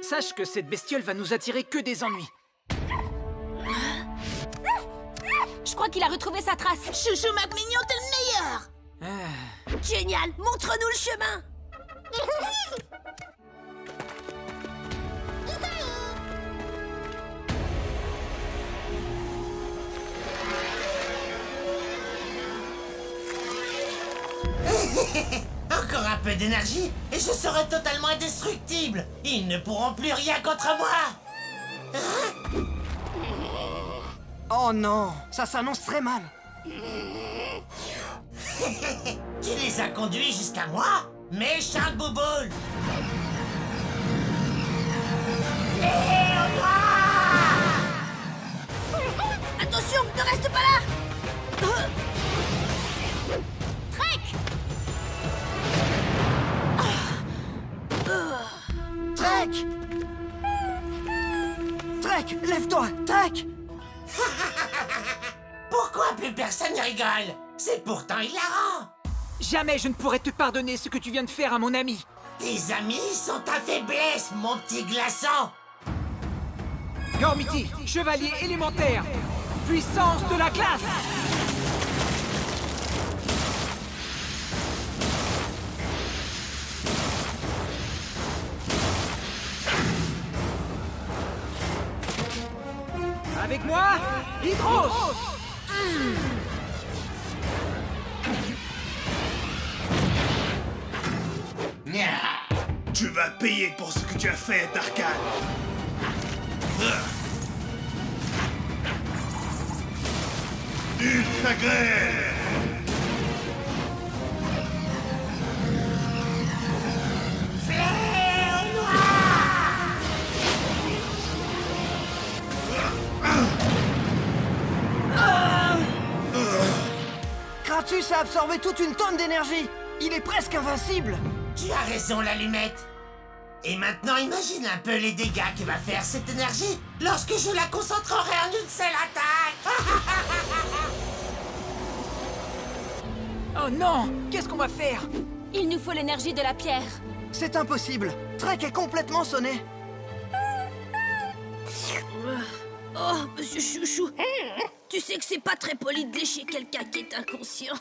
[SPEAKER 3] Sache que cette bestiole va nous attirer que des ennuis.
[SPEAKER 12] Je crois qu'il a retrouvé sa trace.
[SPEAKER 2] Chouchou Mac-Mignon, t'es le meilleur!
[SPEAKER 5] Génial. Montre-nous le chemin.
[SPEAKER 15] Encore un peu d'énergie et je serai totalement indestructible. Ils ne pourront plus rien contre moi. Hein?
[SPEAKER 6] Oh non, ça s'annonce très mal.
[SPEAKER 15] Tu les as conduits jusqu'à moi, méchant bouboule.
[SPEAKER 5] Attention, ne reste pas là.
[SPEAKER 12] Trek!
[SPEAKER 6] Trek! Trek, lève-toi, Trek!
[SPEAKER 15] Pourquoi plus personne ne rigole? C'est pourtant hilarant.
[SPEAKER 3] Jamais je ne pourrais te pardonner ce que tu viens de faire à mon ami.
[SPEAKER 15] Tes amis sont ta faiblesse, mon petit glaçon.
[SPEAKER 3] Gormiti, chevalier élémentaire, puissance de la glace. Avec moi, Hydros.
[SPEAKER 1] Tu vas payer pour ce que tu as fait, Darkhan. Ultra grêle.
[SPEAKER 6] Kratos a absorbé toute une tonne d'énergie. Il est presque invincible.
[SPEAKER 15] Tu as raison, l'allumette. Et maintenant, imagine un peu les dégâts que va faire cette énergie lorsque je la concentrerai en une seule attaque.
[SPEAKER 3] Oh non, qu'est-ce qu'on va faire?
[SPEAKER 12] Il nous faut l'énergie de la pierre.
[SPEAKER 6] C'est impossible. Trek est complètement sonné.
[SPEAKER 5] Oh, monsieur Chouchou, tu sais que c'est pas très poli de lécher quelqu'un qui est inconscient.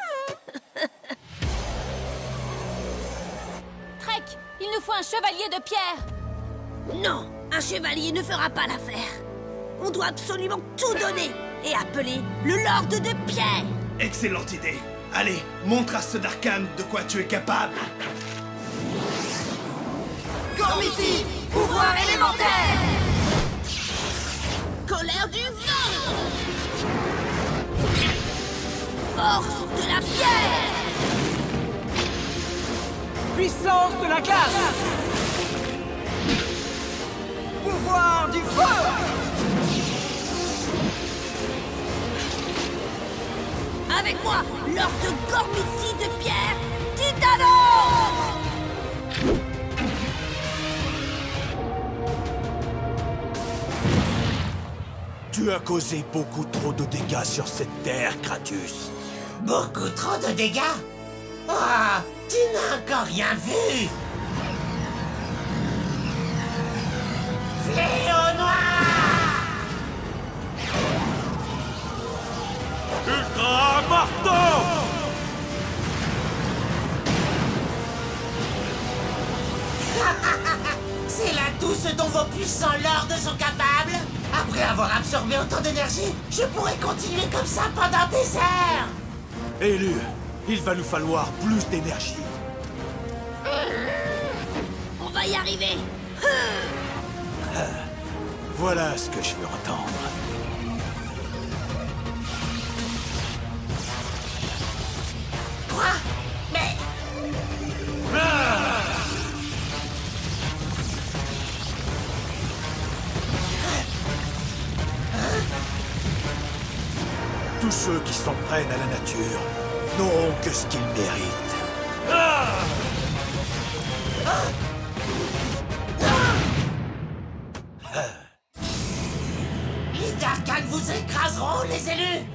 [SPEAKER 12] Trek, il nous faut un chevalier de pierre.
[SPEAKER 5] Non, un chevalier ne fera pas l'affaire. On doit absolument tout donner et appeler le Lord de Pierre.
[SPEAKER 9] Excellente idée. Allez, montre à ce Darkhan de quoi tu es capable.
[SPEAKER 2] Gormiti, pouvoir élémentaire. Colère du vent.
[SPEAKER 5] Force de la pierre.
[SPEAKER 3] Puissance de la glace. Pouvoir du feu.
[SPEAKER 5] Avec moi, Lord de Gormiti de Pierre, Titano!
[SPEAKER 9] Tu as causé beaucoup trop de dégâts sur cette terre, Kratus.
[SPEAKER 15] Beaucoup trop de dégâts? Oh, tu n'as encore rien vu! Fléau noir!
[SPEAKER 9] Ultra marteau!
[SPEAKER 15] C'est là tout ce dont vos puissants lords sont capables? Après avoir absorbé autant d'énergie, je pourrais continuer comme ça pendant des heures!
[SPEAKER 9] Élu, il va nous falloir plus d'énergie.
[SPEAKER 5] On va y arriver!
[SPEAKER 9] Voilà ce que je veux entendre.
[SPEAKER 15] Quoi? Mais...
[SPEAKER 9] Tous ceux qui s'en prennent à la nature n'auront que ce qu'ils méritent.
[SPEAKER 15] Les Darkhan vous écraseront, les élus!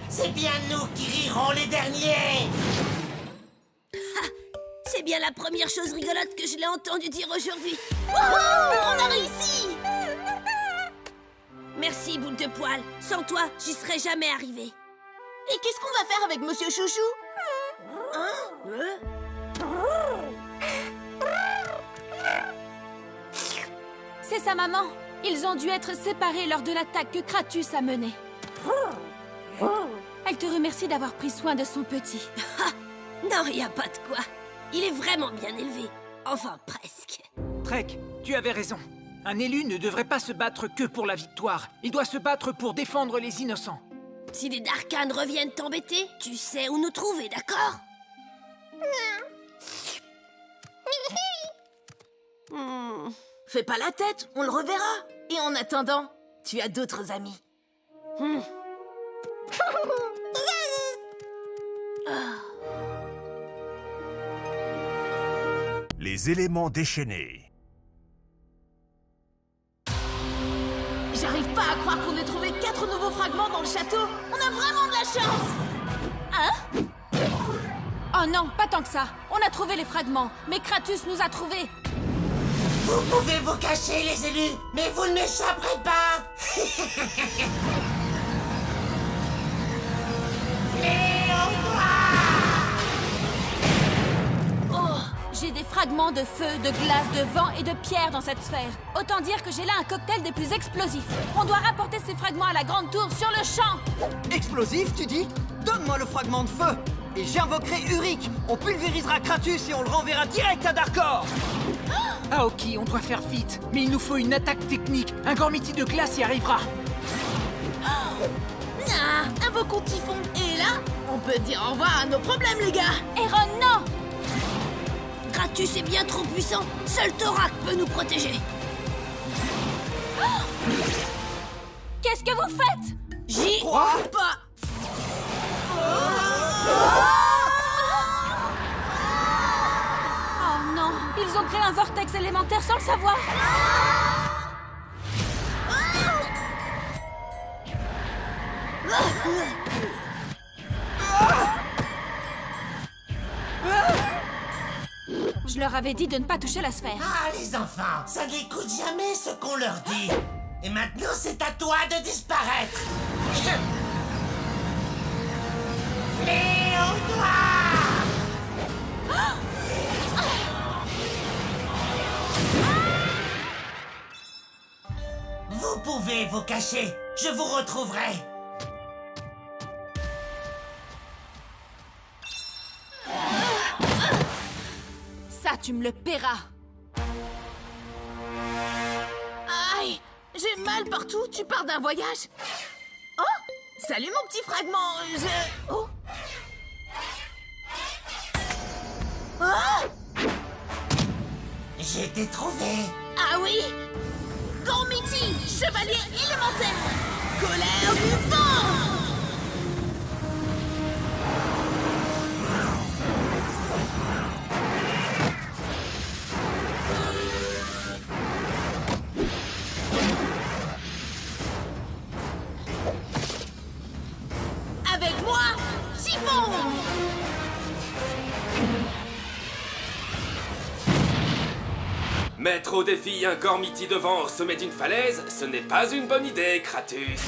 [SPEAKER 15] C'est bien nous qui rirons les derniers!
[SPEAKER 5] C'est bien la première chose rigolote que je l'ai entendu dire aujourd'hui.
[SPEAKER 2] On a réussi!
[SPEAKER 5] Merci, boule de poil. Sans toi, j'y serais jamais arrivé.
[SPEAKER 2] Et qu'est-ce qu'on va faire avec Monsieur Chouchou?
[SPEAKER 12] C'est sa maman. Ils ont dû être séparés lors de l'attaque que Kratus a menée. Elle te remercie d'avoir pris soin de son petit.
[SPEAKER 5] Non, y a pas de quoi. Il est vraiment bien élevé. Enfin, presque.
[SPEAKER 3] Trek, tu avais raison. Un élu ne devrait pas se battre que pour la victoire. Il doit se battre pour défendre les innocents.
[SPEAKER 5] Si les Darkhan reviennent t'embêter, tu sais où nous trouver, d'accord?
[SPEAKER 2] Fais pas la tête, on le reverra. Et en attendant, tu as d'autres amis.
[SPEAKER 7] Les éléments déchaînés.
[SPEAKER 2] J'arrive pas à croire qu'on ait trouvé 4 nouveaux fragments dans le château. On a vraiment de la chance.
[SPEAKER 12] Hein? Oh non, pas tant que ça. On a trouvé les fragments, mais Kratus nous a trouvés.
[SPEAKER 15] Vous pouvez vous cacher, les élus, mais vous ne m'échapperez pas! Fléau noir!
[SPEAKER 12] Oh, j'ai des fragments de feu, de glace, de vent et de pierre dans cette sphère. Autant dire que j'ai là un cocktail des plus explosifs. On doit rapporter ces fragments à la grande tour sur le champ.
[SPEAKER 6] Explosif, tu dis? Donne-moi le fragment de feu et j'invoquerai Uric. On pulvérisera Kratus et on le renverra direct à Darkor. Aoki, on doit faire vite. Mais il nous faut une attaque technique. Un Gormiti de glace y arrivera.
[SPEAKER 2] Invoquons Typhon. Et là, on peut dire au revoir à nos problèmes, les gars.
[SPEAKER 12] Aaron, non!
[SPEAKER 5] Kratus est bien trop puissant. Seul Thorak peut nous protéger.
[SPEAKER 12] Qu'est-ce que vous faites?
[SPEAKER 5] J'y
[SPEAKER 2] crois pas.
[SPEAKER 12] Oh non, ils ont créé un vortex élémentaire sans le savoir. Je leur avais dit de ne pas toucher la sphère.
[SPEAKER 15] Ah, les enfants, ça n'écoute jamais ce qu'on leur dit. Et maintenant, c'est à toi de disparaître. Fléau noir! Vous pouvez vous cacher. Je vous retrouverai.
[SPEAKER 12] Ça, tu me le paieras.
[SPEAKER 2] Aïe, j'ai mal partout. Tu pars d'un voyage? Oh, salut mon petit fragment. Oh. Ah!
[SPEAKER 15] J'ai été trouvé.
[SPEAKER 2] Ah oui? Gormiti, chevalier élémentaire. Colère du vent. Avec moi, Typhon!
[SPEAKER 13] Mettre au défi un Gormiti de vent au sommet d'une falaise, ce n'est pas une bonne idée, Kratus.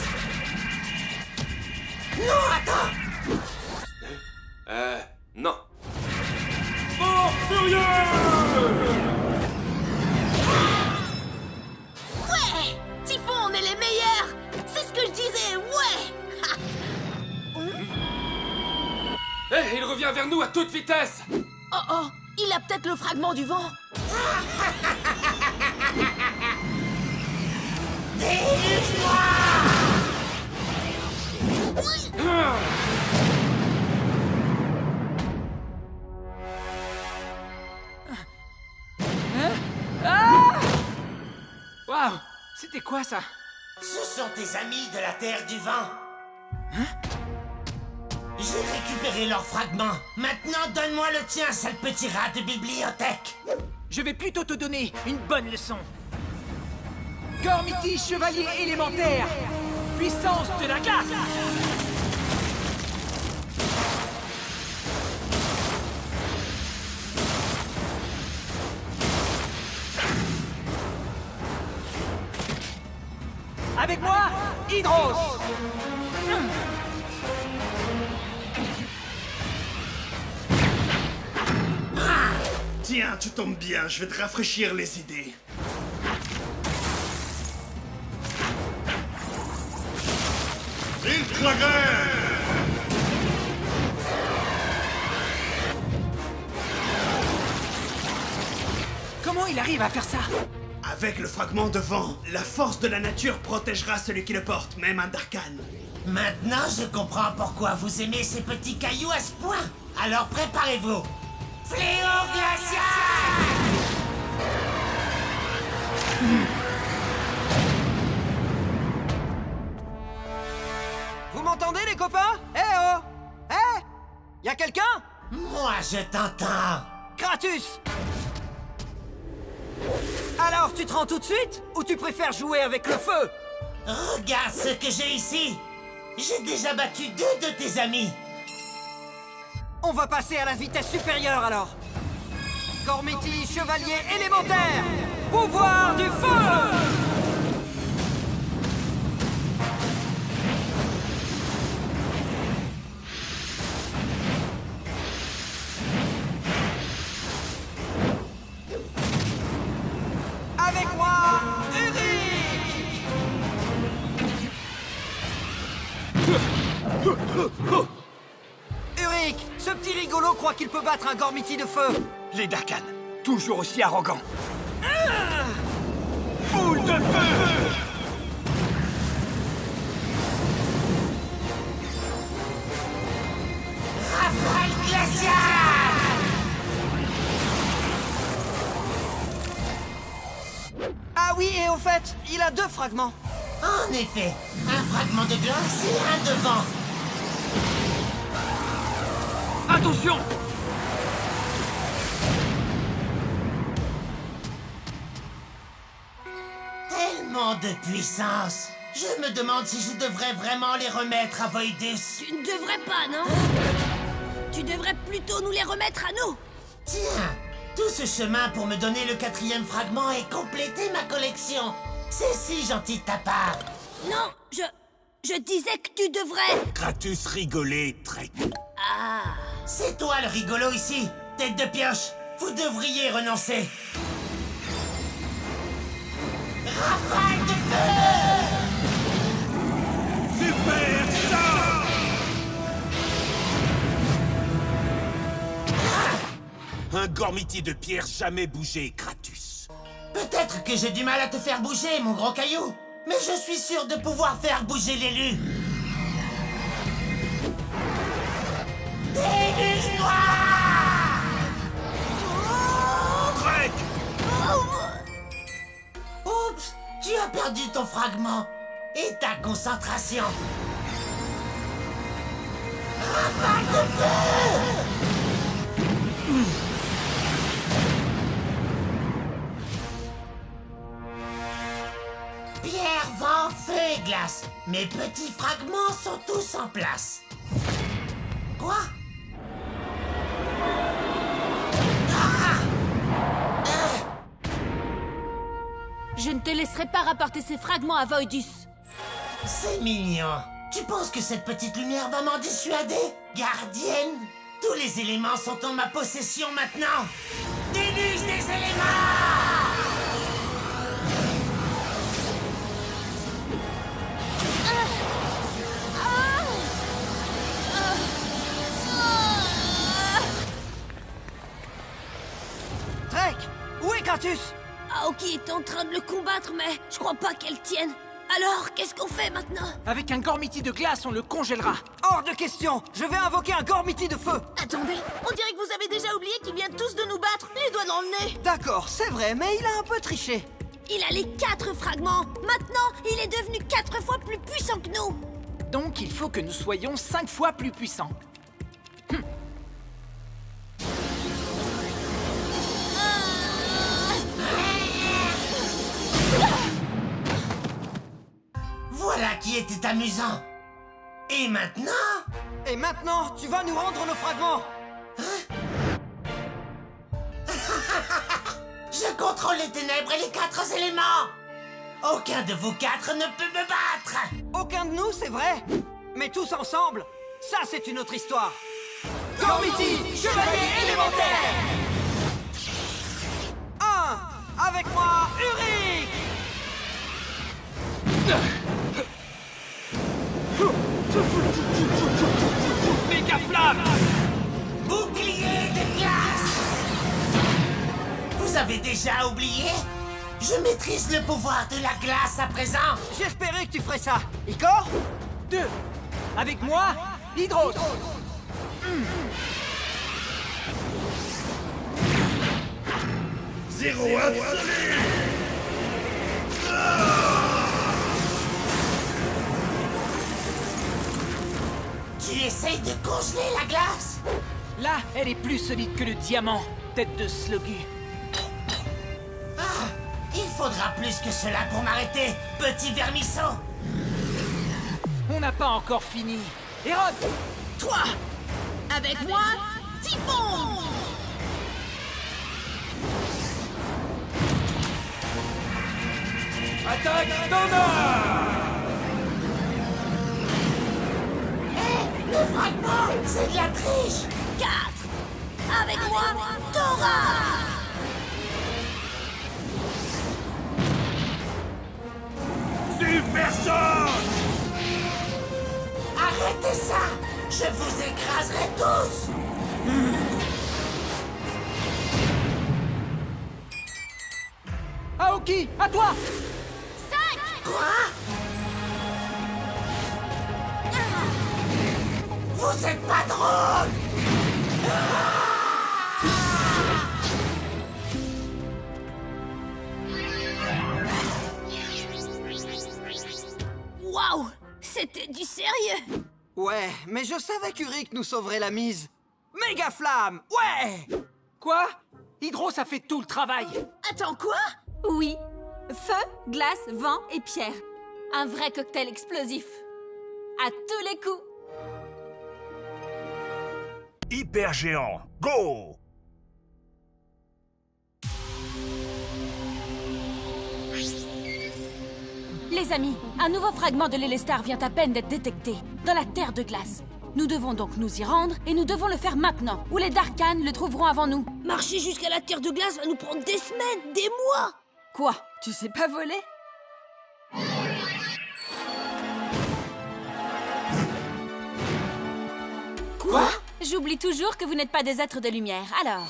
[SPEAKER 15] Non, attends!
[SPEAKER 13] Non.
[SPEAKER 10] Fort furieux!
[SPEAKER 2] Ouais! Typhon, on est les meilleurs! C'est ce que je disais, ouais!
[SPEAKER 13] Hé, il revient vers nous à toute vitesse!
[SPEAKER 2] Oh oh! Il a peut-être le fragment du vent!
[SPEAKER 15] Déluge-moi!
[SPEAKER 3] Waouh! C'était quoi ça?
[SPEAKER 15] Ce sont tes amis de la Terre du Vent. J'ai récupéré leurs fragments. Maintenant, donne-moi le tien, sale petit rat de bibliothèque.
[SPEAKER 3] Je vais plutôt te donner une bonne leçon. Gormiti, chevalier élémentaire. Puissance de la glace. Avec moi, Hydros.
[SPEAKER 16] Tiens, tu tombes bien, je vais te rafraîchir les idées.
[SPEAKER 3] Comment il arrive à faire ça?
[SPEAKER 16] Avec le fragment de vent, la force de la nature protégera celui qui le porte, même un Darkan.
[SPEAKER 15] Maintenant, je comprends pourquoi vous aimez ces petits cailloux à ce point. Alors préparez-vous. Fléau glacial!
[SPEAKER 6] Vous m'entendez, les copains? Eh oh! Eh! Y'a quelqu'un?
[SPEAKER 15] Moi, je t'entends.
[SPEAKER 6] Kratus! Alors, tu te rends tout de suite? Ou tu préfères jouer avec le feu?
[SPEAKER 15] Regarde ce que j'ai ici. J'ai déjà battu 2 de tes amis.
[SPEAKER 6] On va passer à la vitesse supérieure, alors. Gormiti, chevalier élémentaire! Pouvoir du feu! Avec moi, Uric, ce petit rigolo croit qu'il peut battre un Gormiti de feu.
[SPEAKER 9] Les Darkan, toujours aussi arrogants. Boule de feu!
[SPEAKER 15] Rafale glaciale!
[SPEAKER 6] Ah oui, et au fait, il a 2 fragments.
[SPEAKER 15] En effet, un fragment de glace et un de vent.
[SPEAKER 3] Attention!
[SPEAKER 15] Tellement de puissance. Je me demande si je devrais vraiment les remettre à Voidus.
[SPEAKER 5] Tu ne devrais pas, non? Tu devrais plutôt nous les remettre à nous.
[SPEAKER 15] Tiens, Tout ce chemin pour me donner le 4e fragment et compléter ma collection. C'est si gentil de ta part.
[SPEAKER 5] Non, je disais que tu devrais...
[SPEAKER 9] Kratus rigolait, Trek.
[SPEAKER 5] Ah.
[SPEAKER 15] C'est toi le rigolo ici, tête de pioche. Vous devriez renoncer. Rafale de feu!
[SPEAKER 9] Super ça! Un gormiti de pierre jamais bougé, Kratus.
[SPEAKER 15] Peut-être que j'ai du mal à te faire bouger, mon gros caillou. Mais je suis sûr de pouvoir faire bouger l'élu. Déluge noir!
[SPEAKER 9] Trek!
[SPEAKER 15] Oups, tu as perdu ton fragment et ta concentration. Rafale de feu! Pierre, vent, feu et glace. Mes petits fragments sont tous en place. Quoi?
[SPEAKER 12] Je ne te laisserai pas rapporter ces fragments à Voidus.
[SPEAKER 15] C'est mignon. Tu penses que cette petite lumière va m'en dissuader? Gardienne? Tous les éléments sont en ma possession maintenant. Déluge des éléments!
[SPEAKER 6] Trek! Où est Kratus?
[SPEAKER 5] Aoki est en train de le combattre, mais je crois pas qu'elle tienne. Alors, qu'est-ce qu'on fait maintenant?
[SPEAKER 3] Avec un gormiti de glace, on le congélera.
[SPEAKER 6] Hors de question! Je vais invoquer un gormiti de feu!
[SPEAKER 2] Attendez, on dirait que vous avez déjà oublié qu'il vient tous de nous battre, les doigts dans le nez.
[SPEAKER 6] D'accord, c'est vrai, mais il a un peu triché.
[SPEAKER 5] Il a les 4 fragments. Maintenant, il est devenu 4 fois plus puissant que nous.
[SPEAKER 3] Donc il faut que nous soyons 5 fois plus puissants.
[SPEAKER 15] Voilà qui était amusant. Et maintenant?
[SPEAKER 6] Et maintenant, tu vas nous rendre nos fragments.
[SPEAKER 15] Je contrôle les ténèbres et les 4 éléments. Aucun de vous 4 ne peut me battre.
[SPEAKER 6] Aucun de nous, c'est vrai. Mais tous ensemble, ça c'est une autre histoire. Gormiti, chevalier élémentaire. 1, avec moi, Uric.
[SPEAKER 13] Méga flamme!
[SPEAKER 15] Bouclier de glace! Vous avez déjà oublié? Je maîtrise le pouvoir de la glace à présent.
[SPEAKER 6] J'espérais que tu ferais ça. Igor?
[SPEAKER 3] 2. Avec moi, Hydros.
[SPEAKER 7] 0 absolu!
[SPEAKER 15] Tu essayes de congeler la glace?
[SPEAKER 3] Là, elle est plus solide que le diamant, tête de Slogu.
[SPEAKER 15] Ah, il faudra plus que cela pour m'arrêter, petit vermisseau.
[SPEAKER 3] On n'a pas encore fini. Hérode!
[SPEAKER 2] 3. Avec moi, Typhon.
[SPEAKER 10] Attaque standard!
[SPEAKER 15] Hé, le fragment, c'est de la triche.
[SPEAKER 5] 4. Avec moi, Thora.
[SPEAKER 7] Super choc!
[SPEAKER 15] Arrêtez ça! Je vous écraserai tous!
[SPEAKER 3] Aoki, à toi!
[SPEAKER 5] 5.
[SPEAKER 15] Quoi? Vous êtes pas drôle!
[SPEAKER 5] Waouh! C'était du sérieux!
[SPEAKER 6] Ouais, mais je savais qu'Uric nous sauverait la mise. Méga flamme! Ouais!
[SPEAKER 3] Quoi? Hydros a fait tout le travail.
[SPEAKER 2] Attends, quoi?
[SPEAKER 12] Oui. Feu, glace, vent et pierre. Un vrai cocktail explosif. À tous les coups.
[SPEAKER 7] Hyper géant, go!
[SPEAKER 12] Les amis, un nouveau fragment de l'Élestar vient à peine d'être détecté, dans la Terre de glace. Nous devons donc nous y rendre, et nous devons le faire maintenant, ou les Darkhan le trouveront avant nous.
[SPEAKER 5] Marcher jusqu'à la Terre de glace va nous prendre des semaines, des mois.
[SPEAKER 12] Quoi? Tu sais pas voler?
[SPEAKER 5] Quoi?
[SPEAKER 12] J'oublie toujours que vous n'êtes pas des êtres de lumière, alors...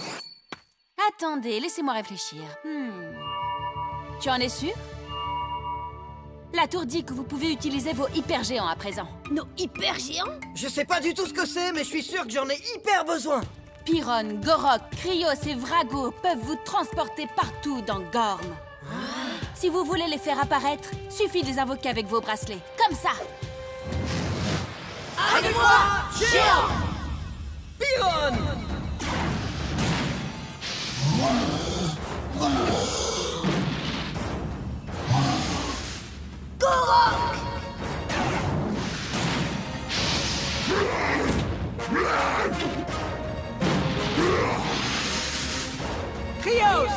[SPEAKER 12] Attendez, laissez-moi réfléchir. Tu en es sûr? La tour dit que vous pouvez utiliser vos hypergéants à présent.
[SPEAKER 5] Nos hypergéants?
[SPEAKER 6] Je sais pas du tout ce que c'est, mais je suis sûr que j'en ai hyper besoin.
[SPEAKER 12] Pyron, Gorok, Kryos et Vrago peuvent vous transporter partout dans Gorm. Si vous voulez les faire apparaître, suffit de les invoquer avec vos bracelets. Comme ça.
[SPEAKER 5] Avec moi, géant!
[SPEAKER 6] Pyron!
[SPEAKER 5] Gorok!
[SPEAKER 3] Kryos!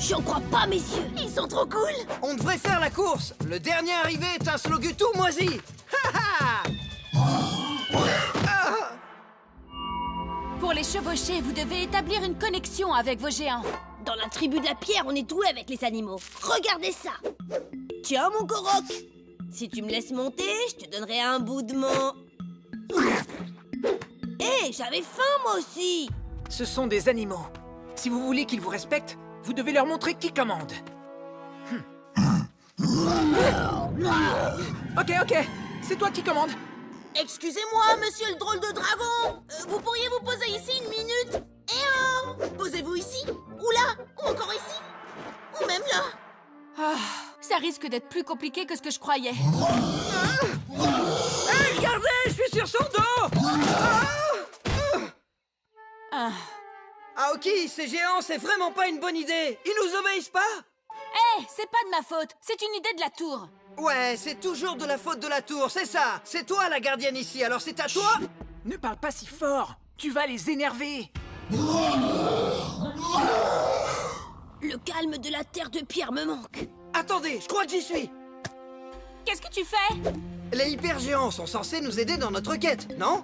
[SPEAKER 5] J'en crois pas, messieurs. Ils sont trop cool.
[SPEAKER 6] On devrait faire la course. Le dernier arrivé est un slogu tout moisi.
[SPEAKER 12] Pour les chevaucher, vous devez établir une connexion avec vos géants.
[SPEAKER 5] Dans la tribu de la pierre, on est doué avec les animaux. Regardez ça. Tiens, mon Gorok. Si tu me laisses monter, je te donnerai un bout de mon... Hé, j'avais faim, moi aussi.
[SPEAKER 3] Ce sont des animaux. Si vous voulez qu'ils vous respectent, vous devez leur montrer qui commande. Ok, c'est toi qui commandes.
[SPEAKER 2] Excusez-moi, monsieur le drôle de dragon. Vous pourriez vous poser ici une minute? Posez-vous ici, ou là, ou encore ici, ou même là.
[SPEAKER 12] Ça risque d'être plus compliqué que ce que je croyais.
[SPEAKER 6] Hey, regardez, je suis sur son dos. Aoki, ces géants, c'est vraiment pas une bonne idée. Ils nous obéissent pas.
[SPEAKER 12] C'est pas de ma faute. C'est une idée de la tour.
[SPEAKER 6] Ouais, c'est toujours de la faute de la tour, c'est ça. C'est toi la gardienne ici, alors c'est à toi.
[SPEAKER 3] Ne parle pas si fort. Tu vas les énerver.
[SPEAKER 5] Le calme de la terre de pierre me manque.
[SPEAKER 6] Attendez, je crois que j'y suis.
[SPEAKER 12] Qu'est-ce que tu fais?
[SPEAKER 6] Les hypergéants sont censés nous aider dans notre quête, non?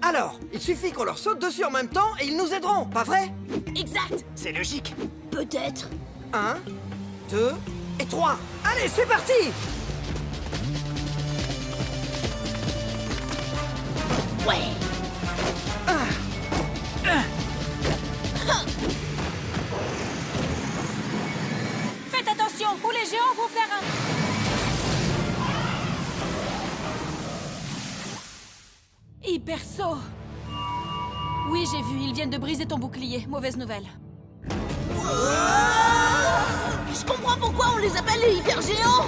[SPEAKER 6] Alors, il suffit qu'on leur saute dessus en même temps et ils nous aideront, pas vrai?
[SPEAKER 2] Exact.
[SPEAKER 3] C'est logique.
[SPEAKER 5] Peut-être.
[SPEAKER 6] 1, 2 et 3. Allez, c'est parti!
[SPEAKER 5] Ouais.
[SPEAKER 12] Faites attention, ou les géants vont faire un... Hyper saut. Oui, j'ai vu, ils viennent de briser ton bouclier. Mauvaise nouvelle.
[SPEAKER 2] Je comprends pourquoi on les appelle les hypergéants.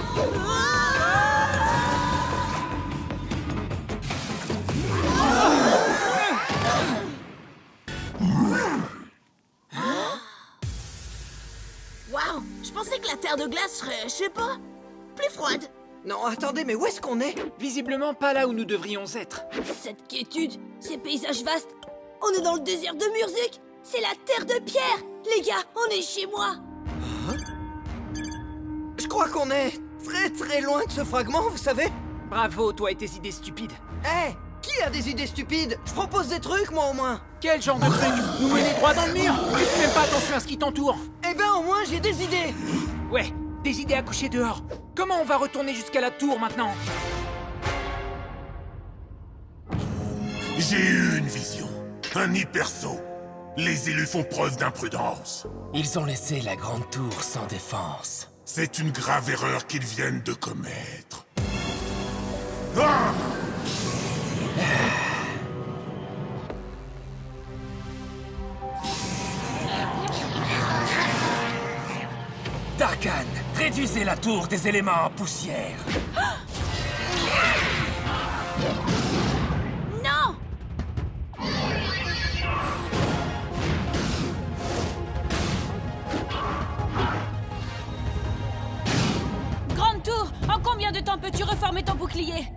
[SPEAKER 2] Waouh, je pensais que la terre de glace serait, je sais pas, plus froide.
[SPEAKER 6] Non, attendez, mais où est-ce qu'on est?
[SPEAKER 3] Visiblement pas là où nous devrions être.
[SPEAKER 5] Cette quiétude, ces paysages vastes. On est dans le désert de Murzuk. C'est la terre de pierre. Les gars, on est chez moi.
[SPEAKER 6] Je crois qu'on est très loin de ce fragment, vous savez?
[SPEAKER 3] Bravo, toi et tes idées stupides.
[SPEAKER 6] Hé, qui a des idées stupides? Je propose des trucs, moi, au moins.
[SPEAKER 3] Quel genre de truc? Nous mener droit dans le mur? Tu fais même pas attention à ce qui t'entoure.
[SPEAKER 6] Eh ben, au moins, j'ai des idées.
[SPEAKER 3] Ouais, des idées à coucher dehors. Comment on va retourner jusqu'à la tour, maintenant?
[SPEAKER 7] J'ai eu une vision. Un hypersaut. Les élus font preuve d'imprudence.
[SPEAKER 13] Ils ont laissé la grande tour sans défense.
[SPEAKER 7] C'est une grave erreur qu'ils viennent de commettre. Ah!
[SPEAKER 13] Darkhan, réduisez la tour des éléments en poussière.
[SPEAKER 12] Non! Peux-tu reformer ton bouclier?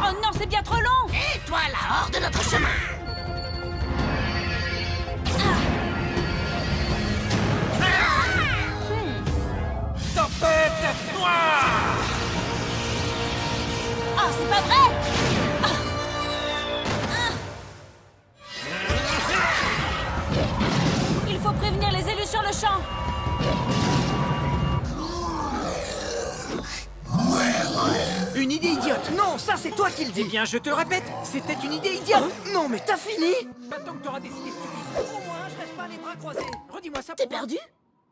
[SPEAKER 12] Oh non, c'est bien trop long!
[SPEAKER 15] Et toi là, hors de notre chemin!
[SPEAKER 13] Tempête noire!
[SPEAKER 12] Oh, c'est pas vrai! Il faut prévenir les élus sur le champ!
[SPEAKER 6] Une idée idiote! Non, ça c'est toi qui le dis!
[SPEAKER 3] Eh bien, je te répète, c'était une idée idiote!
[SPEAKER 6] Non, mais t'as fini!
[SPEAKER 3] Maintenant que t'auras décidé stupide.
[SPEAKER 6] Au moins, je reste pas les bras croisés!
[SPEAKER 3] Redis-moi ça.
[SPEAKER 2] T'es perdu?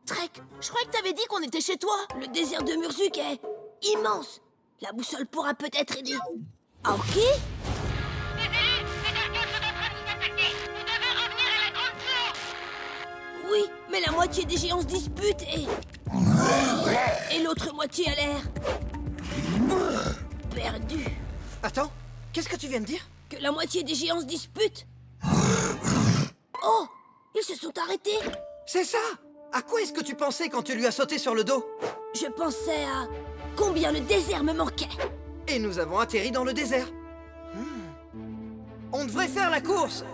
[SPEAKER 2] Trek, je croyais que t'avais dit qu'on était chez toi.
[SPEAKER 5] Le désert de Murzuk est immense. La boussole pourra peut-être aider. Ah, ok. Oui, mais la moitié des géants se disputent et l'autre moitié a l'air perdu.
[SPEAKER 6] Attends, qu'est-ce que tu viens de dire?
[SPEAKER 5] Que la moitié des géants se disputent. Oh, ils se sont arrêtés.
[SPEAKER 6] C'est ça! À quoi est-ce que tu pensais quand tu lui as sauté sur le dos?
[SPEAKER 5] Je pensais à combien le désert me manquait.
[SPEAKER 6] Et nous avons atterri dans le désert. On devrait faire la course.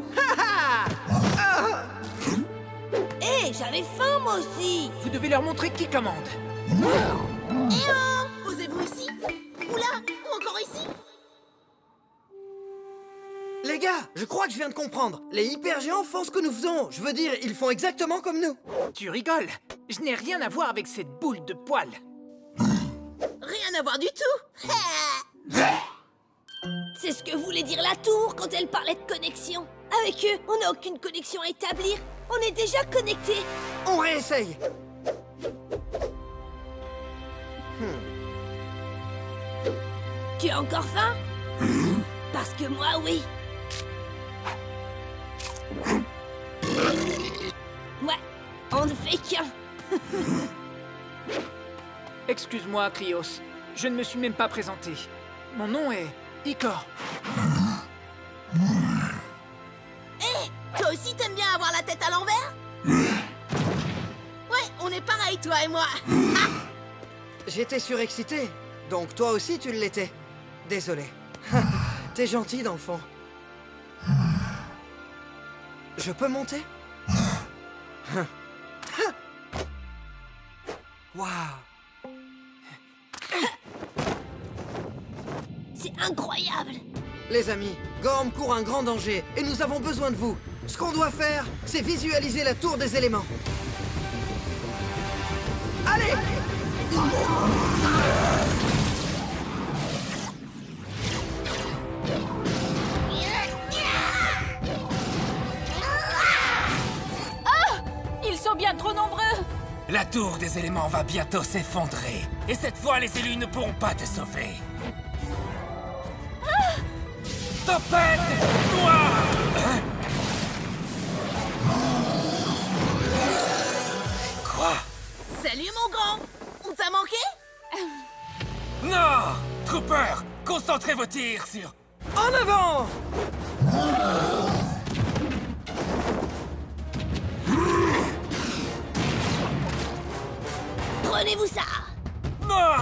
[SPEAKER 5] Hé, j'avais faim moi aussi.
[SPEAKER 3] Vous devez leur montrer qui commande.
[SPEAKER 2] Eh oh! Posez-vous ici. Ou là, ou encore ici.
[SPEAKER 6] Les gars, je crois que je viens de comprendre. Les hypergéants font ce que nous faisons. Je veux dire, ils font exactement comme nous.
[SPEAKER 3] Tu rigoles? Je n'ai rien à voir avec cette boule de poils.
[SPEAKER 2] Rien à voir du tout.
[SPEAKER 5] C'est ce que voulait dire la tour quand elle parlait de connexion. Avec eux, on n'a aucune connexion à établir. On est déjà connectés.
[SPEAKER 6] On réessaye.
[SPEAKER 5] Tu as encore faim? Parce que moi, oui. Ouais, on ne fait qu'un.
[SPEAKER 3] Excuse-moi, Krios. Je ne me suis même pas présenté. Mon nom est Icor.
[SPEAKER 2] Hé, toi aussi t'aimes bien avoir la tête à l'envers? Ouais, on est pareil, toi et moi.
[SPEAKER 6] J'étais surexcité. Donc toi aussi tu l'étais. Désolé. T'es gentil dans le fond. Je peux monter? Waouh!
[SPEAKER 5] C'est incroyable.
[SPEAKER 6] Les amis, Gorm court un grand danger et nous avons besoin de vous. Ce qu'on doit faire, c'est visualiser la tour des éléments. Allez!
[SPEAKER 12] Ils sont bien trop nombreux!
[SPEAKER 13] La tour des éléments va bientôt s'effondrer. Et cette fois, les élus ne pourront pas te sauver. Tempête noire! Quoi?
[SPEAKER 2] Salut mon grand. On t'a manqué?
[SPEAKER 13] Non! Trooper, concentrez vos tirs sur...
[SPEAKER 6] En avant!
[SPEAKER 5] Prenez-vous ça.
[SPEAKER 13] Non!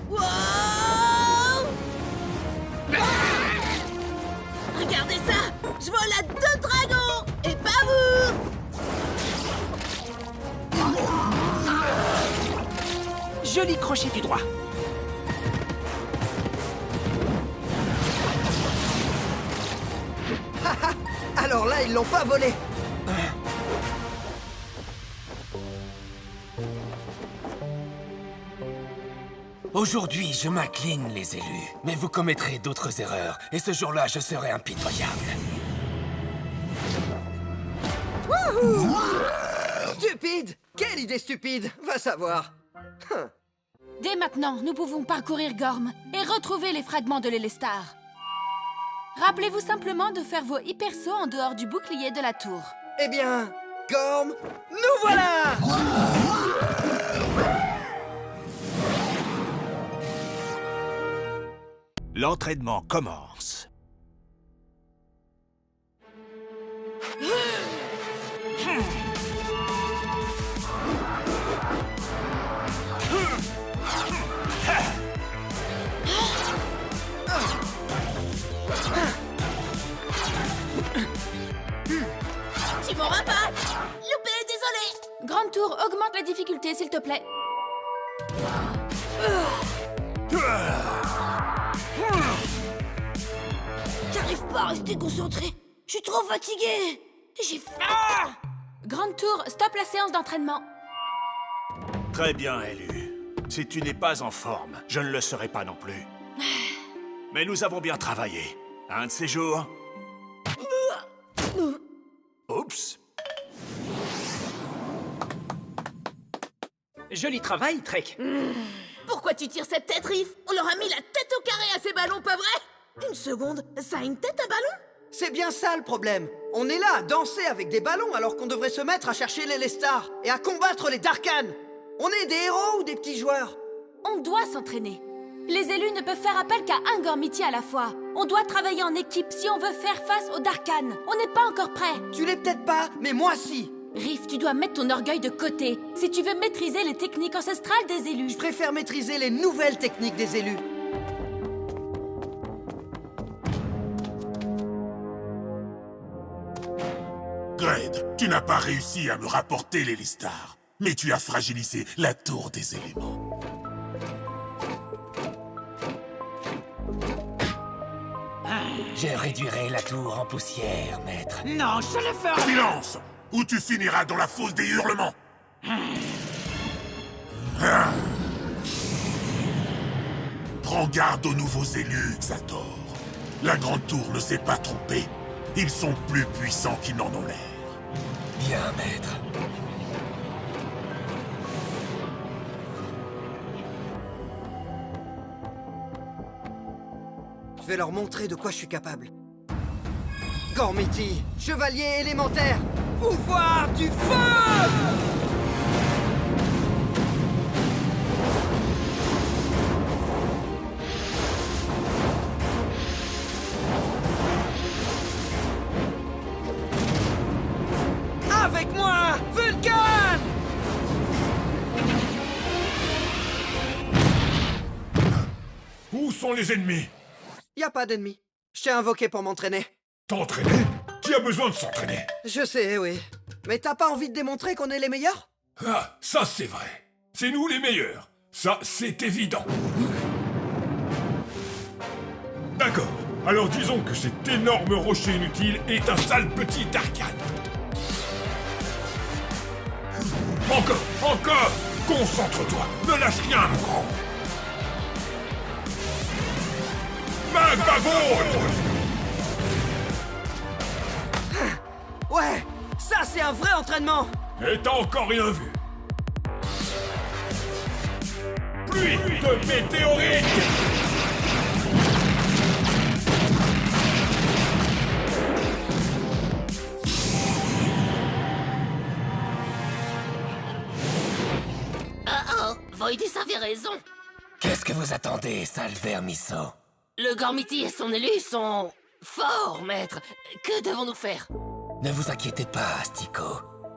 [SPEAKER 2] Wow! Regardez ça! Je vole à 2 dragons! Et pas vous!
[SPEAKER 3] Joli crochet du droit.
[SPEAKER 6] Alors là, ils l'ont pas volé.
[SPEAKER 13] Aujourd'hui, je m'incline, les élus. Mais vous commettrez d'autres erreurs. Et ce jour-là, je serai impitoyable.
[SPEAKER 6] Wouhou! Stupide! Quelle idée stupide! Va savoir.
[SPEAKER 12] Dès maintenant, nous pouvons parcourir Gorm et retrouver les fragments de l'Élestar. Rappelez-vous simplement de faire vos hypersauts en dehors du bouclier de la tour.
[SPEAKER 6] Eh bien, Gorm, nous voilà!
[SPEAKER 9] L'entraînement commence.
[SPEAKER 12] Grande tour, augmente la difficulté, s'il te plaît.
[SPEAKER 5] J'arrive pas à rester concentré. Je suis trop fatiguée. J'ai faim.
[SPEAKER 12] Grande tour, stop la séance d'entraînement.
[SPEAKER 9] Très bien, Élu. Si tu n'es pas en forme, je ne le serai pas non plus. Mais nous avons bien travaillé. Un de ces jours... Oups.
[SPEAKER 3] Joli travail, Trek.
[SPEAKER 2] Pourquoi tu tires cette tête, Riff? On leur a mis la tête au carré à ces ballons, pas vrai? Une seconde, ça a une tête à ballon?
[SPEAKER 6] C'est bien ça le problème. On est là à danser avec des ballons alors qu'on devrait se mettre à chercher les Lestar et à combattre les Darkan. On est des héros ou des petits joueurs?
[SPEAKER 12] On doit s'entraîner. Les élus ne peuvent faire appel qu'à un Gormiti à la fois. On doit travailler en équipe si on veut faire face aux Darkan. On n'est pas encore prêt.
[SPEAKER 6] Tu l'es peut-être pas, mais moi si.
[SPEAKER 12] Riff, tu dois mettre ton orgueil de côté si tu veux maîtriser les techniques ancestrales des élus.
[SPEAKER 6] Je préfère maîtriser les nouvelles techniques des élus.
[SPEAKER 7] Gred, tu n'as pas réussi à me rapporter les Lestar, mais tu as fragilisé la tour des éléments.
[SPEAKER 13] Je réduirai la tour en poussière, maître.
[SPEAKER 8] Non, je le ferai.
[SPEAKER 7] Silence! Ou tu finiras dans la fosse des hurlements. Prends garde aux nouveaux élus, Xator. La Grande Tour ne s'est pas trompée. Ils sont plus puissants qu'ils n'en ont l'air.
[SPEAKER 13] Bien, maître.
[SPEAKER 6] Je vais leur montrer de quoi je suis capable. Gormiti, chevalier élémentaire, pouvoir du feu! Avec moi, Vulcan!
[SPEAKER 7] Où sont les ennemis?
[SPEAKER 6] Y a pas d'ennemis. Je t'ai invoqué pour m'entraîner.
[SPEAKER 7] T'entraîner? Qui a besoin de s'entraîner?
[SPEAKER 6] Je sais, oui. Mais t'as pas envie de démontrer qu'on est les meilleurs?
[SPEAKER 10] Ah, ça c'est vrai. C'est nous les meilleurs. Ça, c'est évident. D'accord. Alors disons que cet énorme rocher inutile est un sale petit Darkan. Encore, encore! Concentre-toi, ne lâche rien, mon grand. Magma-Vault!
[SPEAKER 6] Ouais, ça c'est un vrai entraînement!
[SPEAKER 10] Et t'as encore rien vu. Pluie de météorites!
[SPEAKER 5] Voidis avait raison.
[SPEAKER 13] Qu'est-ce que vous attendez, sale vermisseau?
[SPEAKER 5] Le Gormiti et son élu sont forts, maître. Que devons-nous faire?
[SPEAKER 13] Ne vous inquiétez pas, Astico.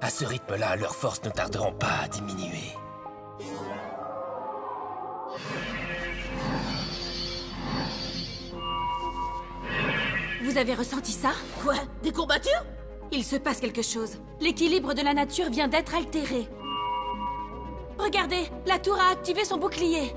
[SPEAKER 13] À ce rythme-là, leurs forces ne tarderont pas à diminuer.
[SPEAKER 12] Vous avez ressenti ça?
[SPEAKER 2] Quoi? Des courbatures?
[SPEAKER 12] Il se passe quelque chose. L'équilibre de la nature vient d'être altéré. Regardez, la tour a activé son bouclier.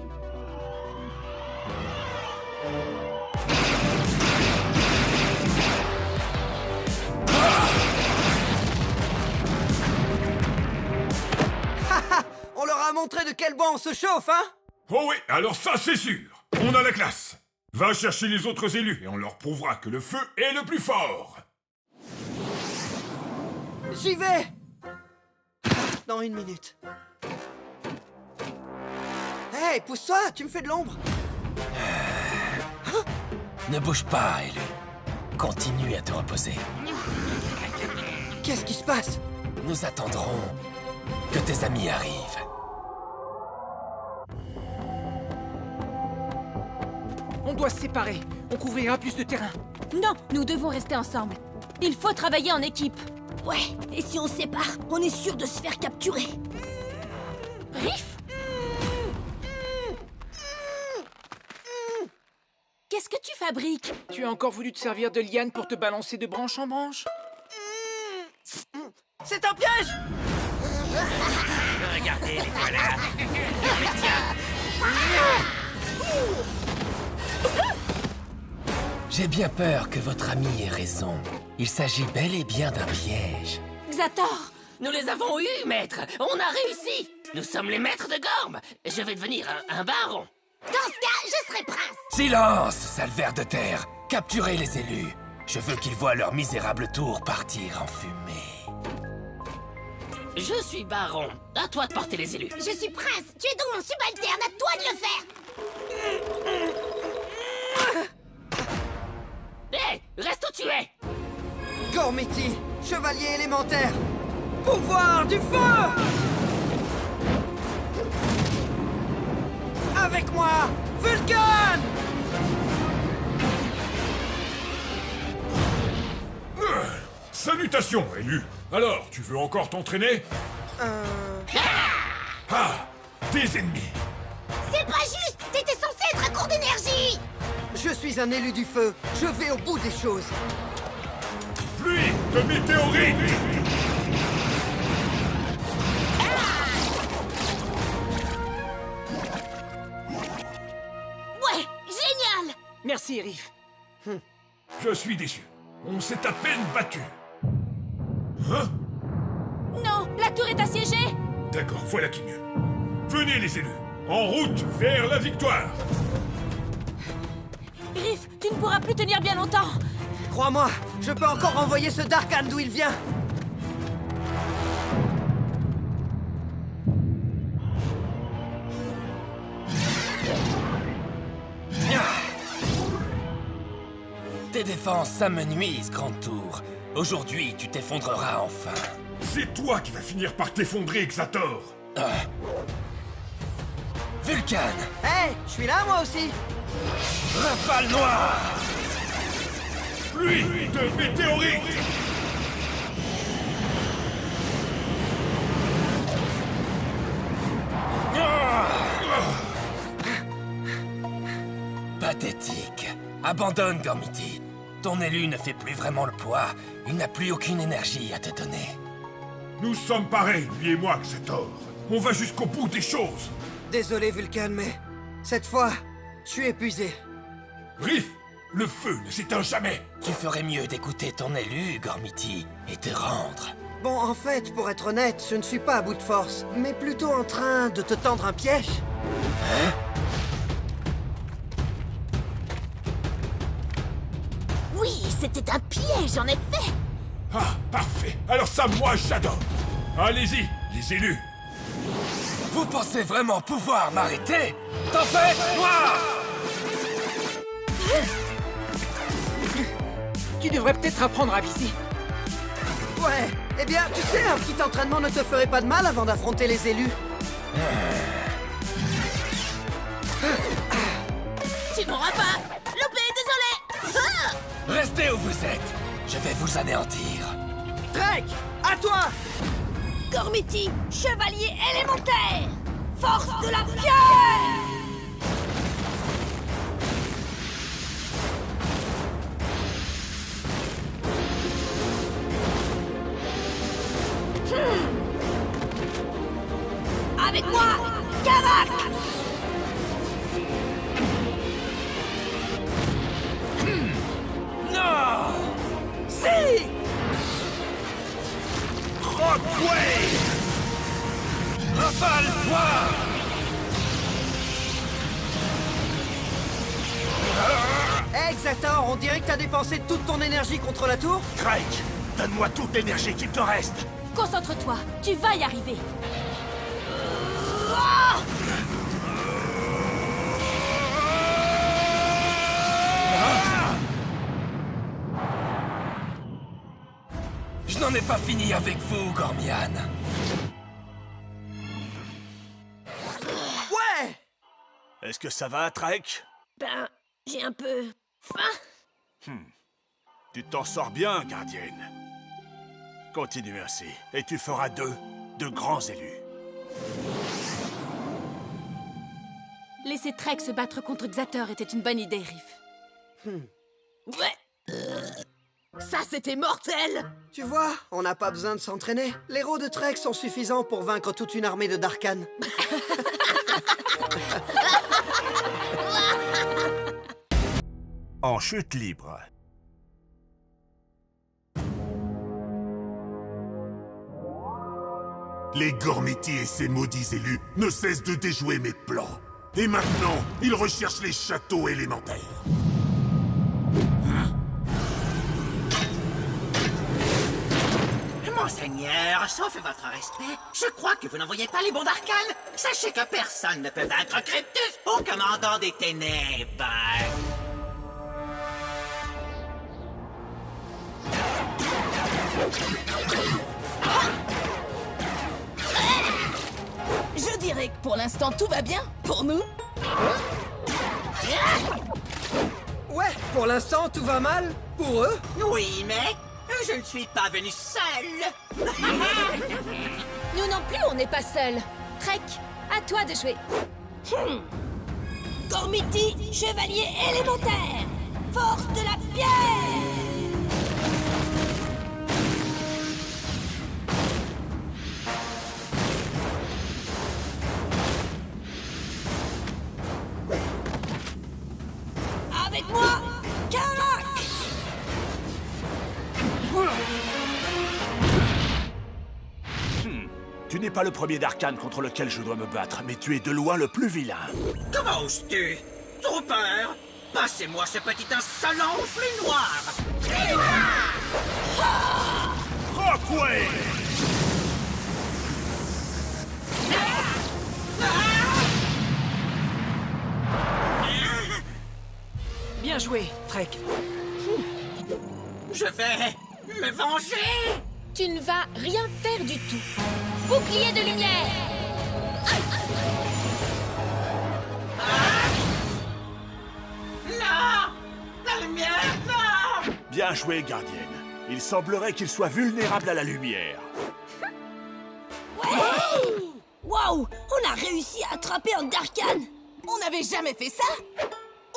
[SPEAKER 6] On leur a montré de quel bois on se chauffe, hein?
[SPEAKER 10] Oh oui, alors ça c'est sûr. On a la classe. Va chercher les autres élus et on leur prouvera que le feu est le plus fort.
[SPEAKER 6] J'y vais! Dans 1 minute. Hey, pousse-toi, tu me fais de l'ombre.
[SPEAKER 13] Ne bouge pas, élu. Continue à te reposer.
[SPEAKER 6] Qu'est-ce qui se passe?
[SPEAKER 13] Nous attendrons que tes amis arrivent.
[SPEAKER 3] On doit se séparer. On couvrira plus de terrain.
[SPEAKER 12] Non, nous devons rester ensemble. Il faut travailler en équipe.
[SPEAKER 5] Ouais, et si on se sépare, on est sûr de se faire capturer.
[SPEAKER 12] Riff? Qu'est-ce que tu fabriques?
[SPEAKER 3] Tu as encore voulu te servir de liane pour te balancer de branche en branche?
[SPEAKER 6] C'est un piège!
[SPEAKER 13] Regardez, les voilà. Mais tiens. J'ai bien peur que votre ami ait raison. Il s'agit bel et bien d'un piège.
[SPEAKER 12] Xator!
[SPEAKER 5] Nous les avons eus, maître. On a réussi. Nous sommes les maîtres de Gorm. Je vais devenir un baron.
[SPEAKER 2] Dans ce cas, je serai prince.
[SPEAKER 13] Silence, sale ver de terre. Capturez les élus. Je veux qu'ils voient leur misérable tour partir en fumée.
[SPEAKER 5] Je suis baron. À toi de porter les élus.
[SPEAKER 2] Je suis prince. Tu es donc mon subalterne. À toi de le faire.
[SPEAKER 5] Hé, reste où tu es.
[SPEAKER 6] Gormiti, chevalier élémentaire. Pouvoir du feu! Avec moi, Vulcan!
[SPEAKER 10] Salutations, élu. Alors, tu veux encore t'entraîner? Ah! Des ennemis!
[SPEAKER 2] C'est pas juste. T'étais censé être à court d'énergie.
[SPEAKER 6] Je suis un élu du feu. Je vais au bout des choses.
[SPEAKER 10] Pluie de météorites!
[SPEAKER 2] Ouais, génial.
[SPEAKER 3] Merci, Riff.
[SPEAKER 10] Je suis déçu. On s'est à peine battu. Hein?
[SPEAKER 12] Non, la tour est assiégée!
[SPEAKER 10] D'accord, voilà qui mieux. Venez les élus, en route vers la victoire.
[SPEAKER 12] Riff, tu ne pourras plus tenir bien longtemps.
[SPEAKER 6] Crois-moi, je peux encore envoyer ce Darkhan d'où il vient.
[SPEAKER 13] Tes défenses s'amenuisent, Grande Tour. Aujourd'hui, tu t'effondreras enfin.
[SPEAKER 10] C'est toi qui vas finir par t'effondrer, Xator.
[SPEAKER 13] Vulcan!
[SPEAKER 6] Hey, je suis là moi aussi.
[SPEAKER 13] Rafale noire!
[SPEAKER 10] Pluie de météorites!
[SPEAKER 13] Pathétique. Abandonne, Gormiti. Ton élu ne fait plus vraiment le poids. Il n'a plus aucune énergie à te donner.
[SPEAKER 10] Nous sommes pareils, lui et moi, Xator. On va jusqu'au bout des choses.
[SPEAKER 6] Désolé, Vulcan, mais cette fois, je suis épuisé.
[SPEAKER 10] Riff, le feu ne s'éteint jamais.
[SPEAKER 13] Tu ferais mieux d'écouter ton élu, Gormiti, et te rendre.
[SPEAKER 6] Bon, en fait, pour être honnête, je ne suis pas à bout de force, mais plutôt en train de te tendre un piège.
[SPEAKER 13] Hein?
[SPEAKER 2] Oui, c'était un piège, en effet.
[SPEAKER 10] Ah, parfait. Alors ça, moi, j'adore. Allez-y, les élus.
[SPEAKER 13] Vous pensez vraiment pouvoir m'arrêter? Tempête noire!
[SPEAKER 3] Tu devrais peut-être apprendre à viser.
[SPEAKER 6] Ouais, eh bien, tu sais, un petit entraînement ne te ferait pas de mal avant d'affronter les élus.
[SPEAKER 2] Tu m'auras pas. Loupé, désolé. Ah!
[SPEAKER 13] Restez où vous êtes. Je vais vous anéantir.
[SPEAKER 6] Drake, à toi!
[SPEAKER 5] Gormiti, chevalier élémentaire. Force de la pierre. Avec moi, Karak.
[SPEAKER 13] Non!
[SPEAKER 6] Si!
[SPEAKER 13] Rockwave! Rafale noire!
[SPEAKER 6] Hey, Xator, on dirait que t'as dépensé toute ton énergie contre la tour?
[SPEAKER 9] Drake, donne-moi toute l'énergie qu'il te reste.
[SPEAKER 12] Concentre-toi, tu vas y arriver.
[SPEAKER 13] Je n'en ai pas fini avec vous, Gormian.
[SPEAKER 6] Ouais!
[SPEAKER 9] Est-ce que ça va, Drake?
[SPEAKER 5] Ben, j'ai un peu faim.
[SPEAKER 9] Tu t'en sors bien, gardienne. Continue ainsi, et tu feras de grands élus.
[SPEAKER 12] Laisser Trek se battre contre Xator était une bonne idée, Riff.
[SPEAKER 5] Ouais.
[SPEAKER 2] Ça, c'était mortel!
[SPEAKER 6] Tu vois, on n'a pas besoin de s'entraîner. Les héros de Trek sont suffisants pour vaincre toute une armée de Darkan.
[SPEAKER 9] En chute libre.
[SPEAKER 7] Les Gormiti et ses maudits élus ne cessent de déjouer mes plans. Et maintenant, ils recherchent les châteaux élémentaires.
[SPEAKER 8] Monseigneur, sauf votre respect, je crois que vous n'envoyez pas les bons d'Arkan. Sachez que personne ne peut vaincre Cryptus au commandant des ténèbres.
[SPEAKER 2] Je dirais que pour l'instant, tout va bien pour nous.
[SPEAKER 6] Ouais, pour l'instant, tout va mal pour eux.
[SPEAKER 8] Oui, mais je ne suis pas venu seul.
[SPEAKER 4] Nous non plus, on n'est pas seuls. Trek, à toi de jouer.
[SPEAKER 5] Gormiti, chevalier élémentaire, force de la pierre. Avec moi, Karak!
[SPEAKER 9] Tu n'es pas le premier d'Arkan contre lequel je dois me battre, mais tu es de loin le plus vilain.
[SPEAKER 8] Comment oses-tu? Trop peur? Passez-moi ce petit insolent au flux noir!
[SPEAKER 9] Rockway!
[SPEAKER 3] Bien joué, Trek.
[SPEAKER 8] Je vais me venger!
[SPEAKER 4] Tu ne vas rien faire du tout.
[SPEAKER 12] Bouclier de lumière!
[SPEAKER 8] Non! La lumière, non!
[SPEAKER 9] Bien joué, gardienne. Il semblerait qu'il soit vulnérable à la lumière.
[SPEAKER 5] Waouh! On a réussi à attraper un Darkan!
[SPEAKER 2] On n'avait jamais fait ça!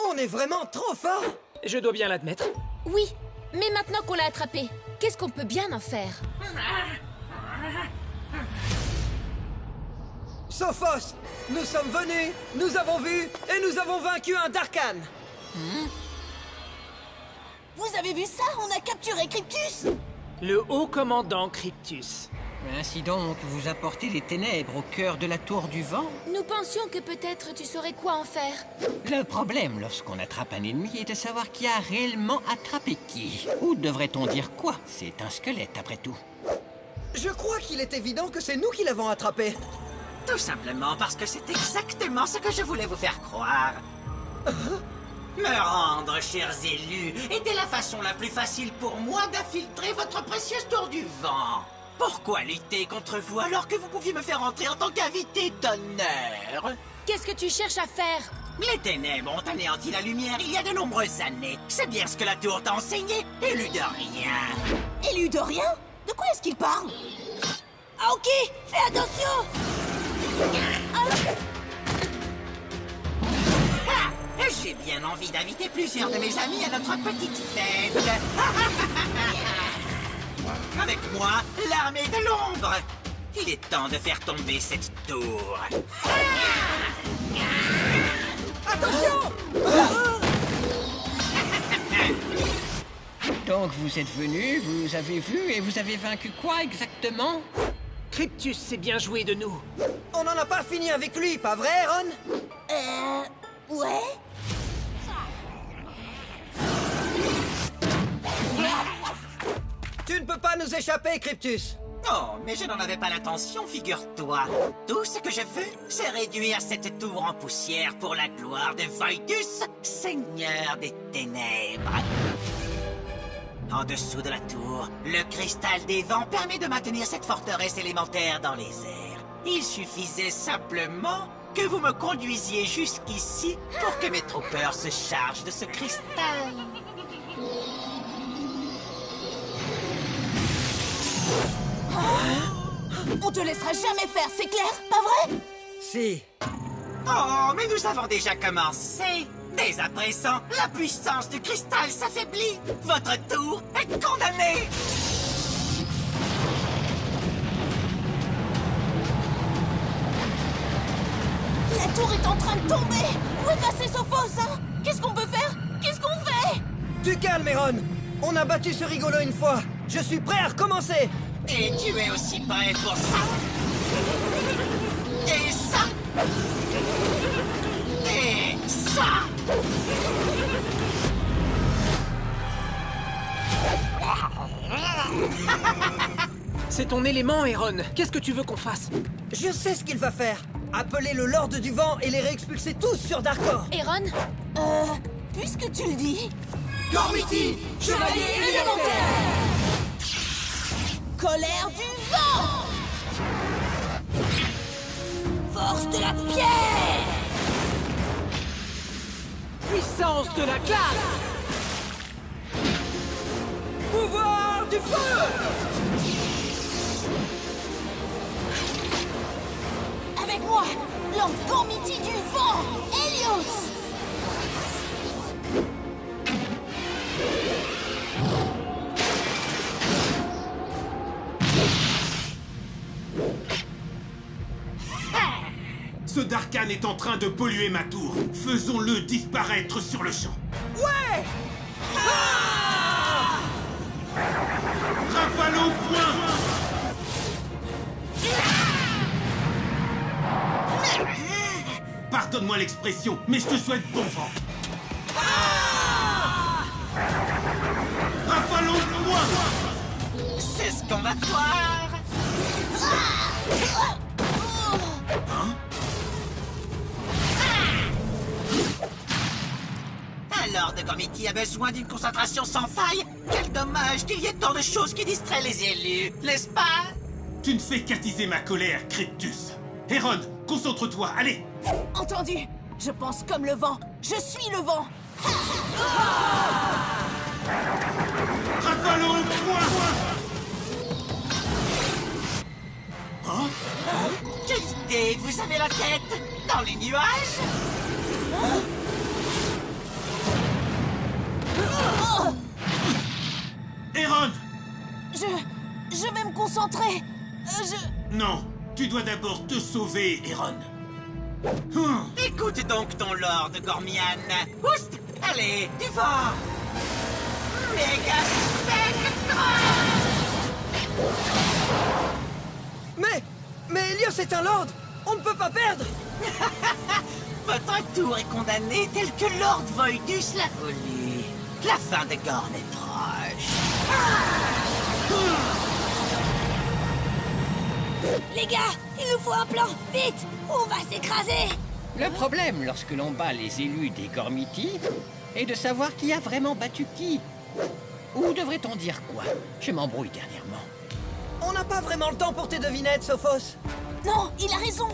[SPEAKER 6] On est vraiment trop fort.
[SPEAKER 3] Je dois bien l'admettre.
[SPEAKER 4] Oui, mais maintenant qu'on l'a attrapé, qu'est-ce qu'on peut bien en faire?
[SPEAKER 6] Sophos, nous sommes venus, nous avons vu et nous avons vaincu un Darkan.
[SPEAKER 2] Vous avez vu ça? On a capturé Cryptus!
[SPEAKER 3] Le haut commandant Cryptus.
[SPEAKER 6] Ainsi donc, vous apportez les ténèbres au cœur de la tour du vent?
[SPEAKER 4] Nous pensions que peut-être tu saurais quoi en faire.
[SPEAKER 6] Le problème lorsqu'on attrape un ennemi est de savoir qui a réellement attrapé qui. Ou devrait-on dire quoi? C'est un squelette après tout. Je crois qu'il est évident que c'est nous qui l'avons attrapé.
[SPEAKER 8] Tout simplement parce que c'est exactement ce que je voulais vous faire croire. Me rendre, chers élus, était la façon la plus facile pour moi d'infiltrer votre précieuse tour du vent. Pourquoi lutter contre vous alors que vous pouviez me faire entrer en tant qu'invité d'honneur?
[SPEAKER 4] Qu'est-ce que tu cherches à faire?
[SPEAKER 8] Les ténèbres ont anéanti la lumière il y a de nombreuses années. C'est bien ce que la tour t'a enseigné, élu de rien.
[SPEAKER 2] Élu de rien? De quoi est-ce qu'il parle?
[SPEAKER 5] Aoki, fais attention!
[SPEAKER 8] J'ai bien envie d'inviter plusieurs de mes amis à notre petite fête. Avec moi, l'armée de l'ombre. Il est temps de faire tomber cette tour.
[SPEAKER 6] Attention! Donc vous êtes venu, vous avez vu et vous avez vaincu quoi exactement?
[SPEAKER 3] Cryptus s'est bien joué de nous.
[SPEAKER 6] On n'en a pas fini avec lui, pas vrai, Ron?
[SPEAKER 2] Ouais?
[SPEAKER 6] Tu ne peux pas nous échapper, Cryptus.
[SPEAKER 8] Oh, mais je n'en avais pas l'intention, figure-toi. Tout ce que je veux, c'est réduire cette tour en poussière pour la gloire de Voidus, seigneur des ténèbres. En dessous de la tour, le cristal des vents permet de maintenir cette forteresse élémentaire dans les airs. Il suffisait simplement que vous me conduisiez jusqu'ici pour que mes troopers se chargent de ce cristal.
[SPEAKER 2] On te laissera jamais faire, c'est clair? Pas vrai?
[SPEAKER 6] Si.
[SPEAKER 8] Oh, mais nous avons déjà commencé. Dès à présent, la puissance du cristal s'affaiblit. Votre tour est condamné.
[SPEAKER 2] La tour est en train de tomber. Où est passé Sophos, hein? Qu'est-ce qu'on peut faire? Qu'est-ce qu'on fait?
[SPEAKER 6] Du calme, Eron. On a battu ce rigolo une fois. Je suis prêt à recommencer.
[SPEAKER 8] Et tu es aussi prêt pour ça? Et ça? Et ça?
[SPEAKER 3] C'est ton élément, Eron. Qu'est-ce que tu veux qu'on fasse?
[SPEAKER 6] Je sais ce qu'il va faire. Appeler le Lord du Vent et les réexpulser tous sur Darkor.
[SPEAKER 4] Eron?
[SPEAKER 2] Puisque tu le dis...
[SPEAKER 6] Gormiti,
[SPEAKER 2] chevalier élémentaire! Colère du vent!
[SPEAKER 5] Force de la pierre!
[SPEAKER 3] Puissance de la glace!
[SPEAKER 6] Pouvoir du feu!
[SPEAKER 2] Avec moi, Lord Gormiti du vent, Helios!
[SPEAKER 16] Ce Darkhan est en train de polluer ma tour. Faisons-le disparaître sur le champ.
[SPEAKER 6] Ouais!
[SPEAKER 16] Rafale au point! Pardonne-moi l'expression, mais je te souhaite bon vent. Rafale au point!
[SPEAKER 8] C'est ce qu'on va voir.
[SPEAKER 16] Hein?
[SPEAKER 8] Alors, de Gormiti a besoin d'une concentration sans faille. Quel dommage qu'il y ait tant de choses qui distraient les élus, n'est-ce pas?
[SPEAKER 16] Tu ne fais qu'attiser ma colère, Cryptus. Eron, concentre-toi, allez!
[SPEAKER 2] Entendu. Je pense comme le vent. Je suis le vent.
[SPEAKER 16] Rafale au point!
[SPEAKER 8] Hein? Quelle idée! Vous avez la tête dans les nuages?
[SPEAKER 16] Eron!
[SPEAKER 2] Je vais me concentrer.
[SPEAKER 16] Non, tu dois d'abord te sauver, Eron.
[SPEAKER 8] Écoute donc ton Lord Gormian. Oust! Allez, du vent! Méga spectre!
[SPEAKER 6] Mais Helios est un Lord! On ne peut pas perdre!
[SPEAKER 8] Votre tour est condamné tel que Lord Voidus l'a voulu. La fin de Gorn est proche.
[SPEAKER 5] Les gars, il nous faut un plan! Vite! On va s'écraser!
[SPEAKER 17] Le problème lorsque l'on bat les élus des Gormiti est de savoir qui a vraiment battu qui. Ou devrait-on dire quoi? Je m'embrouille dernièrement.
[SPEAKER 6] On n'a pas vraiment le temps pour tes devinettes, Sophos.
[SPEAKER 2] Non, il a raison.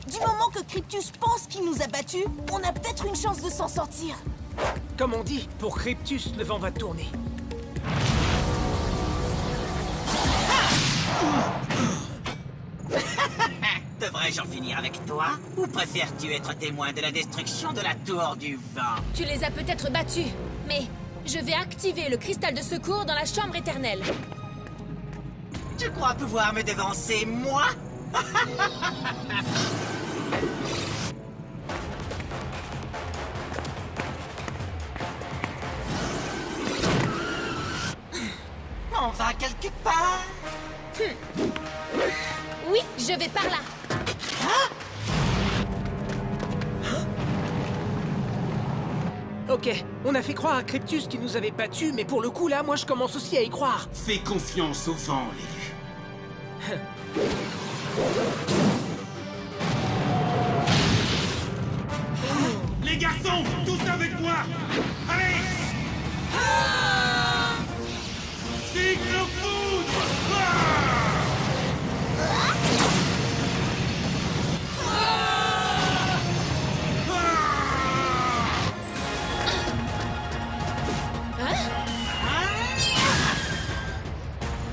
[SPEAKER 2] Du moment que Cryptus pense qu'il nous a battus, on a peut-être une chance de s'en sortir.
[SPEAKER 3] Comme on dit, pour Cryptus, le vent va tourner.
[SPEAKER 8] Devrais-je en finir avec toi? Ou préfères-tu être témoin de la destruction de la tour du vent?
[SPEAKER 4] Tu les as peut-être battus, mais je vais activer le cristal de secours dans la chambre éternelle.
[SPEAKER 8] Tu crois pouvoir me devancer, moi? On va quelque part?
[SPEAKER 4] Oui, je vais par là.
[SPEAKER 3] Ok, on a fait croire à Cryptus qu'il nous avait battus, mais pour le coup, là, moi, je commence aussi à y croire.
[SPEAKER 16] Fais confiance au vent, l'élu. Les garçons, tous avec moi! Allez! Cycle foudre!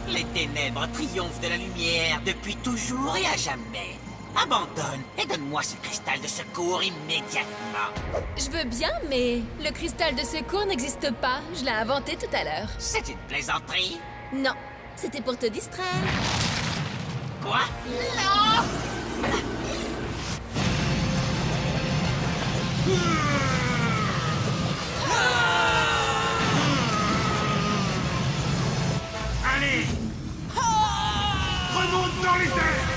[SPEAKER 8] Les ténèbres triomphent de la lumière depuis toujours et à jamais. Abandonne et donne-moi ce cristal de secours immédiatement.
[SPEAKER 4] Je veux bien, mais le cristal de secours n'existe pas. Je l'ai inventé tout à l'heure.
[SPEAKER 8] C'est une plaisanterie?
[SPEAKER 4] Non, c'était pour te distraire.
[SPEAKER 8] Quoi? Non!
[SPEAKER 7] Allez! Remonte dans les airs!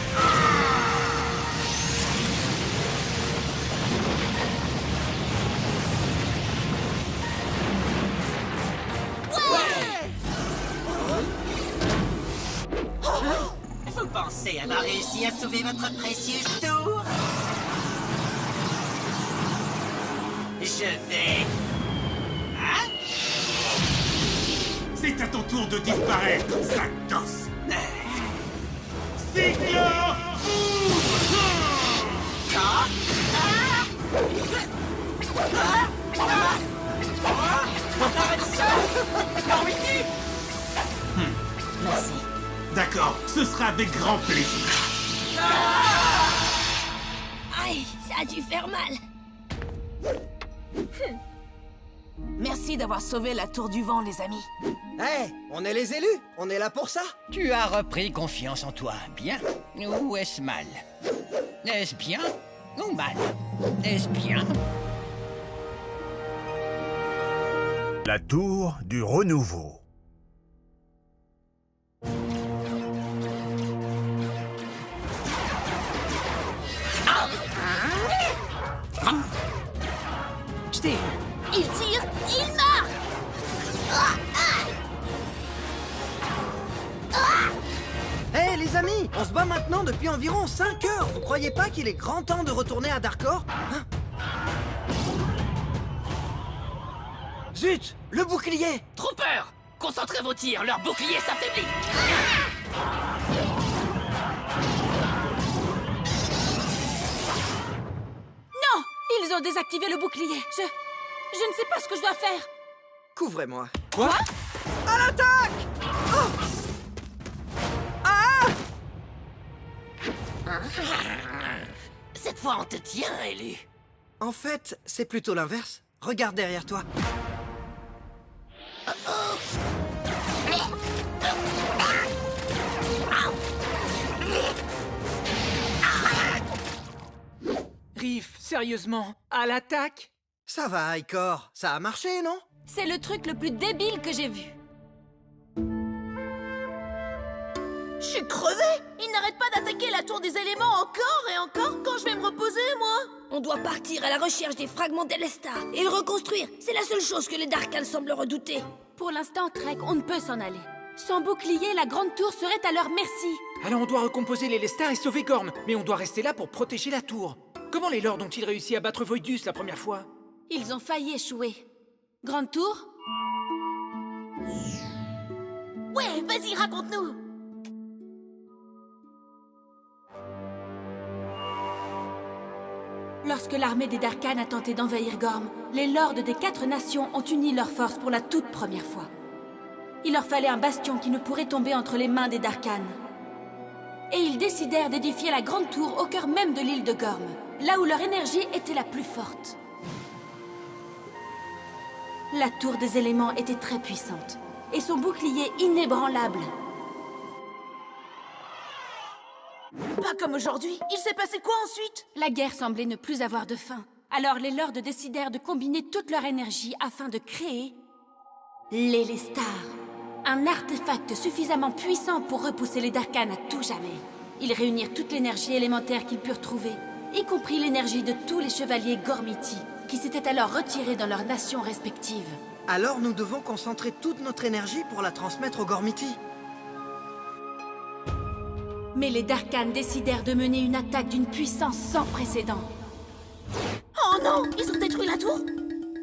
[SPEAKER 8] Vous pensez avoir réussi à sauver votre précieuse tour? Je vais... Hein?
[SPEAKER 7] C'est à ton tour de disparaître, Zakdos! Cyclone!
[SPEAKER 8] Merci.
[SPEAKER 7] D'accord, ce sera avec grand plaisir.
[SPEAKER 5] Aïe, ça a dû faire mal.
[SPEAKER 2] Merci d'avoir sauvé la Tour du Vent, les amis.
[SPEAKER 6] Hé, on est les élus, on est là pour ça.
[SPEAKER 17] Tu as repris confiance en toi, bien? Ou est-ce mal? Est-ce bien ou mal? Est-ce bien?
[SPEAKER 9] La tour du renouveau.
[SPEAKER 3] Je t'ai...
[SPEAKER 2] Il tire, il marque.
[SPEAKER 6] Hé les amis, on se bat maintenant depuis environ 5 heures. Vous croyez pas qu'il est grand temps de retourner à Darkor, hein? Zut, le bouclier!
[SPEAKER 13] Trooper! Concentrez vos tirs, leur bouclier s'affaiblit!
[SPEAKER 12] Non! Ils ont désactivé le bouclier. Je ne sais pas ce que je dois faire.
[SPEAKER 6] Couvrez-moi.
[SPEAKER 3] Quoi?
[SPEAKER 6] À l'attaque! Oh! Ah!
[SPEAKER 13] Cette fois, on te tient, élu.
[SPEAKER 6] En fait, c'est plutôt l'inverse. Regarde derrière toi.
[SPEAKER 3] Riff, sérieusement, à l'attaque?
[SPEAKER 6] Ça va, Icor. Ça a marché, non?
[SPEAKER 12] C'est le truc le plus débile que j'ai vu.
[SPEAKER 2] Je suis crevée. Il n'arrête pas d'attaquer la Tour des éléments encore et encore quand je vais me reposer, moi.
[SPEAKER 5] On doit partir à la recherche des fragments d'Elestar et le reconstruire. C'est la seule chose que les Darkans semblent redouter.
[SPEAKER 12] Pour l'instant, Trek, on ne peut s'en aller. Sans bouclier, la Grande Tour serait à leur merci.
[SPEAKER 3] Alors on doit recomposer les Lestar et sauver Gorm, mais on doit rester là pour protéger la tour. Comment les Lords ont-ils réussi à battre Voidus la première fois?
[SPEAKER 12] Ils ont failli échouer. Grande Tour?
[SPEAKER 2] Ouais, vas-y, raconte-nous.
[SPEAKER 12] Lorsque l'armée des Darkans a tenté d'envahir Gorm, les Lords des 4 nations ont uni leurs forces pour la toute première fois. Il leur fallait un bastion qui ne pourrait tomber entre les mains des Darkans. Et ils décidèrent d'édifier la Grande Tour au cœur même de l'île de Gorm, là où leur énergie était la plus forte. La Tour des éléments était très puissante, et son bouclier inébranlable.
[SPEAKER 2] Pas comme aujourd'hui. Il s'est passé quoi ensuite?
[SPEAKER 12] La guerre semblait ne plus avoir de fin. Alors les Lords décidèrent de combiner toute leur énergie afin de créer l'Elestar. Un artefact suffisamment puissant pour repousser les Darkans à tout jamais. Ils réunirent toute l'énergie élémentaire qu'ils purent trouver, y compris l'énergie de tous les chevaliers Gormiti, qui s'étaient alors retirés dans leurs nations respectives.
[SPEAKER 6] Alors nous devons concentrer toute notre énergie pour la transmettre aux Gormiti.
[SPEAKER 12] Mais les Darkans décidèrent de mener une attaque d'une puissance sans précédent.
[SPEAKER 2] Oh non! Ils ont détruit la tour?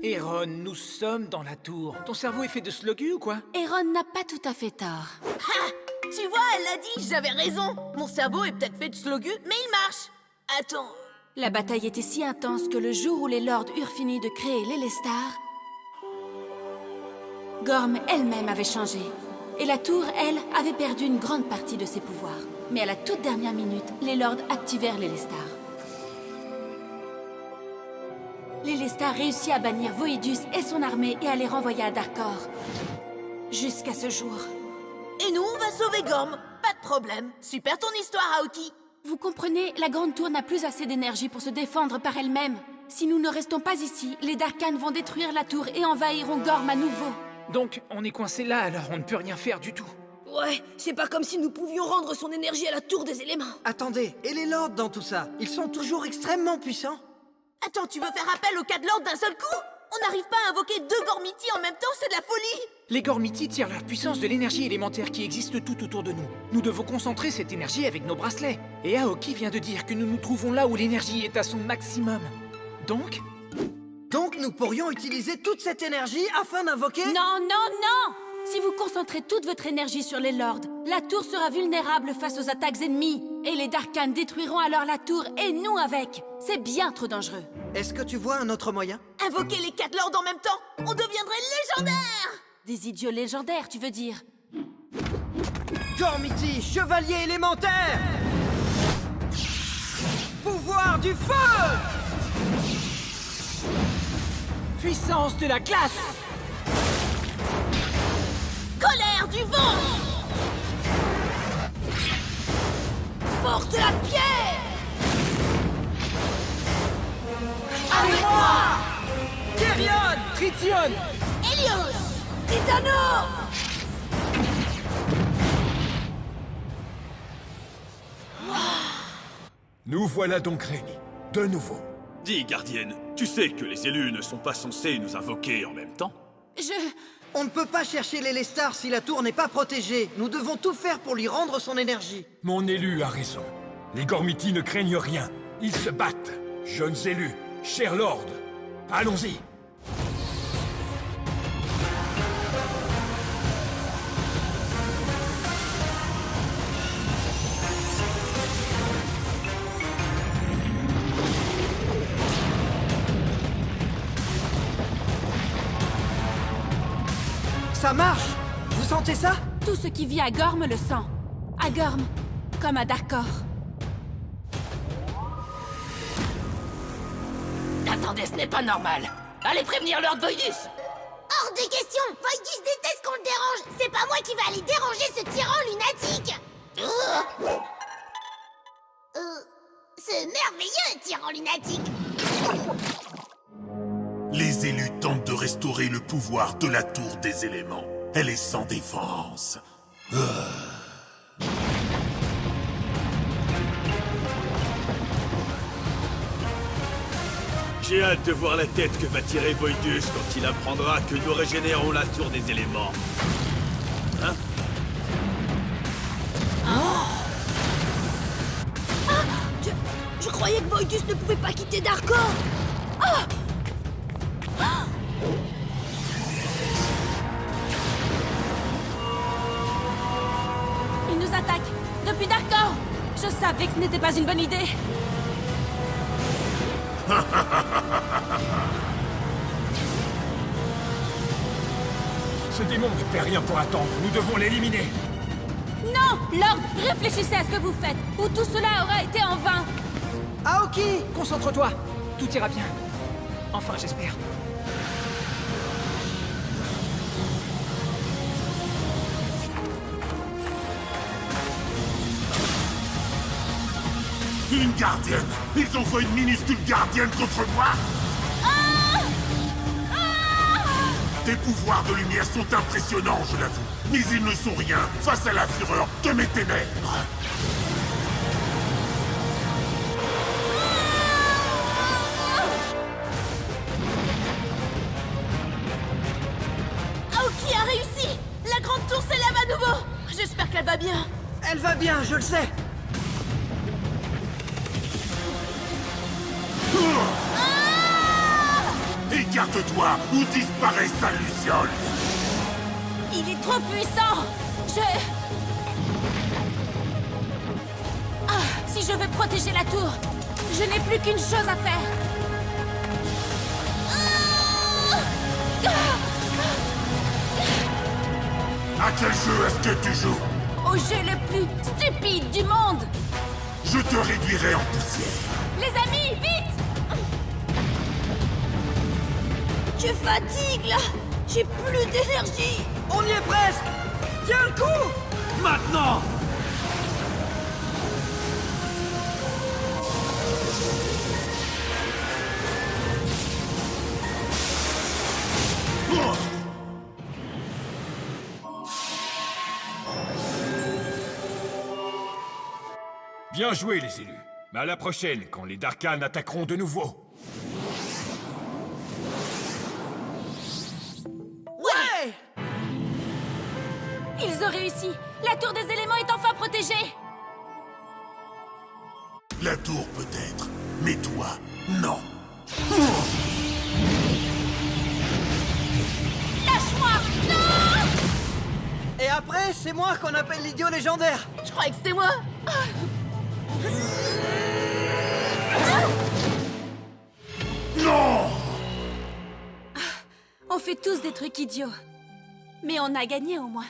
[SPEAKER 3] Erron, nous sommes dans la tour. Ton cerveau est fait de slogu ou quoi?
[SPEAKER 12] Erron n'a pas tout à fait tort.
[SPEAKER 2] Ha! Tu vois, elle l'a dit, j'avais raison. Mon cerveau est peut-être fait de slogu, mais il marche. Attends...
[SPEAKER 12] La bataille était si intense que le jour où les Lords eurent fini de créer l'Elestar, Gorm elle-même avait changé. et la tour, elle, avait perdu une grande partie de ses pouvoirs. Mais à la toute dernière minute, les lords activèrent l'Elestar. L'Elestar réussit à bannir Voidus et son armée et à les renvoyer à Darkor. Jusqu'à ce jour.
[SPEAKER 2] Et nous, on va sauver Gorm. Pas de problème. Super ton histoire, Aoki.
[SPEAKER 12] Vous comprenez, la Grande Tour n'a plus assez d'énergie pour se défendre par elle-même. Si nous ne restons pas ici, les Darkhan vont détruire la tour et envahiront Gorm à nouveau.
[SPEAKER 3] Donc, on est coincé là, alors on ne peut rien faire du tout.
[SPEAKER 5] Ouais, c'est pas comme si nous pouvions rendre son énergie à la tour des éléments.
[SPEAKER 6] Attendez, et les lords dans tout ça? Ils sont toujours extrêmement puissants.
[SPEAKER 2] Attends, tu veux faire appel aux 4 lords d'un seul coup? On n'arrive pas à invoquer 2 Gormiti en même temps, c'est de la folie!
[SPEAKER 3] Les Gormiti tirent leur puissance de l'énergie élémentaire qui existe tout autour de nous. Nous devons concentrer cette énergie avec nos bracelets. Et Aoki vient de dire que nous nous trouvons là où l'énergie est à son maximum. Donc
[SPEAKER 6] nous pourrions utiliser toute cette énergie afin d'invoquer...
[SPEAKER 12] Non, non, non! Si vous concentrez toute votre énergie sur les lords, la tour sera vulnérable face aux attaques ennemies. Et les Darkhan détruiront alors la tour et nous avec. C'est bien trop dangereux.
[SPEAKER 6] Est-ce que tu vois un autre moyen?
[SPEAKER 2] Invoquer les 4 lords en même temps, on deviendrait légendaire!
[SPEAKER 12] Des idiots légendaires, tu veux dire?
[SPEAKER 6] Gormiti, chevalier élémentaire! Pouvoir du feu!
[SPEAKER 3] Puissance de la glace!
[SPEAKER 2] Colère du vent!
[SPEAKER 5] Force de la pierre!
[SPEAKER 6] Avec moi! Therion!
[SPEAKER 3] Tritium!
[SPEAKER 2] Helios!
[SPEAKER 5] Titano!
[SPEAKER 10] Nous voilà donc réunis, de nouveau.
[SPEAKER 9] Dis, gardienne, tu sais que les élus ne sont pas censés nous invoquer en même temps?
[SPEAKER 6] On ne peut pas chercher l'Elestar si la tour n'est pas protégée. Nous devons tout faire pour lui rendre son énergie.
[SPEAKER 10] Mon élu a raison. Les Gormiti ne craignent rien. Ils se battent. Jeunes élus, chers lords, allons-y.
[SPEAKER 6] Ça marche! Vous sentez ça?
[SPEAKER 12] Tout ce qui vit à Gorm le sent. À Gorm, comme à Darkor.
[SPEAKER 5] Attendez, ce n'est pas normal. Allez prévenir Lord Voidus.
[SPEAKER 2] Hors de question! Voidus déteste qu'on le dérange! C'est pas moi qui vais aller déranger ce tyran lunatique! Ce merveilleux tyran lunatique!
[SPEAKER 7] Les élus tentent de restaurer le pouvoir de la tour des éléments. Elle est sans défense.
[SPEAKER 1] J'ai hâte de voir la tête que va tirer Voidus quand il apprendra que nous régénérons la tour des éléments. Hein?
[SPEAKER 5] Je croyais que Voidus ne pouvait pas quitter Darkor.
[SPEAKER 12] Il nous attaque depuis Darkor. Je savais que ce n'était pas une bonne idée.
[SPEAKER 10] Ce démon ne perd rien pour attendre. Nous devons l'éliminer.
[SPEAKER 12] Non, Lord, réfléchissez à ce que vous faites, ou tout cela aura été en vain.
[SPEAKER 3] Aoki, concentre-toi. Tout ira bien. Enfin, j'espère.
[SPEAKER 7] Une gardienne! Ils envoient une minuscule gardienne contre moi! Tes pouvoirs de lumière sont impressionnants, je l'avoue. Mais ils ne sont rien face à la fureur de mes ténèbres.
[SPEAKER 2] Aoki a réussi! La grande tour s'élève à nouveau! J'espère qu'elle va bien.
[SPEAKER 6] Elle va bien, je le sais.
[SPEAKER 7] Écarte-toi ou disparaît sa luciole!
[SPEAKER 12] Il est trop puissant. Si je veux protéger la tour, je n'ai plus qu'une chose à faire.
[SPEAKER 7] À quel jeu est-ce que tu joues?
[SPEAKER 12] Au jeu le plus stupide du monde!
[SPEAKER 7] Je te réduirai en poussière.
[SPEAKER 12] Les amis, vite!
[SPEAKER 5] Je fatigue, là. J'ai plus d'énergie.
[SPEAKER 6] On y est presque. Tiens le coup.
[SPEAKER 8] Maintenant!
[SPEAKER 10] Bien joué, les élus. Mais à la prochaine, quand les Darkhan attaqueront de nouveau.
[SPEAKER 2] Ouais!
[SPEAKER 12] Ils ont réussi! La tour des éléments est enfin protégée!
[SPEAKER 7] La tour peut-être, mais toi, non.
[SPEAKER 2] Lâche-moi! Non!
[SPEAKER 6] Et après, c'est moi qu'on appelle l'idiot légendaire.
[SPEAKER 2] Je croyais que c'était moi.
[SPEAKER 7] Non!
[SPEAKER 12] On fait tous des trucs idiots. Mais on a gagné au moins.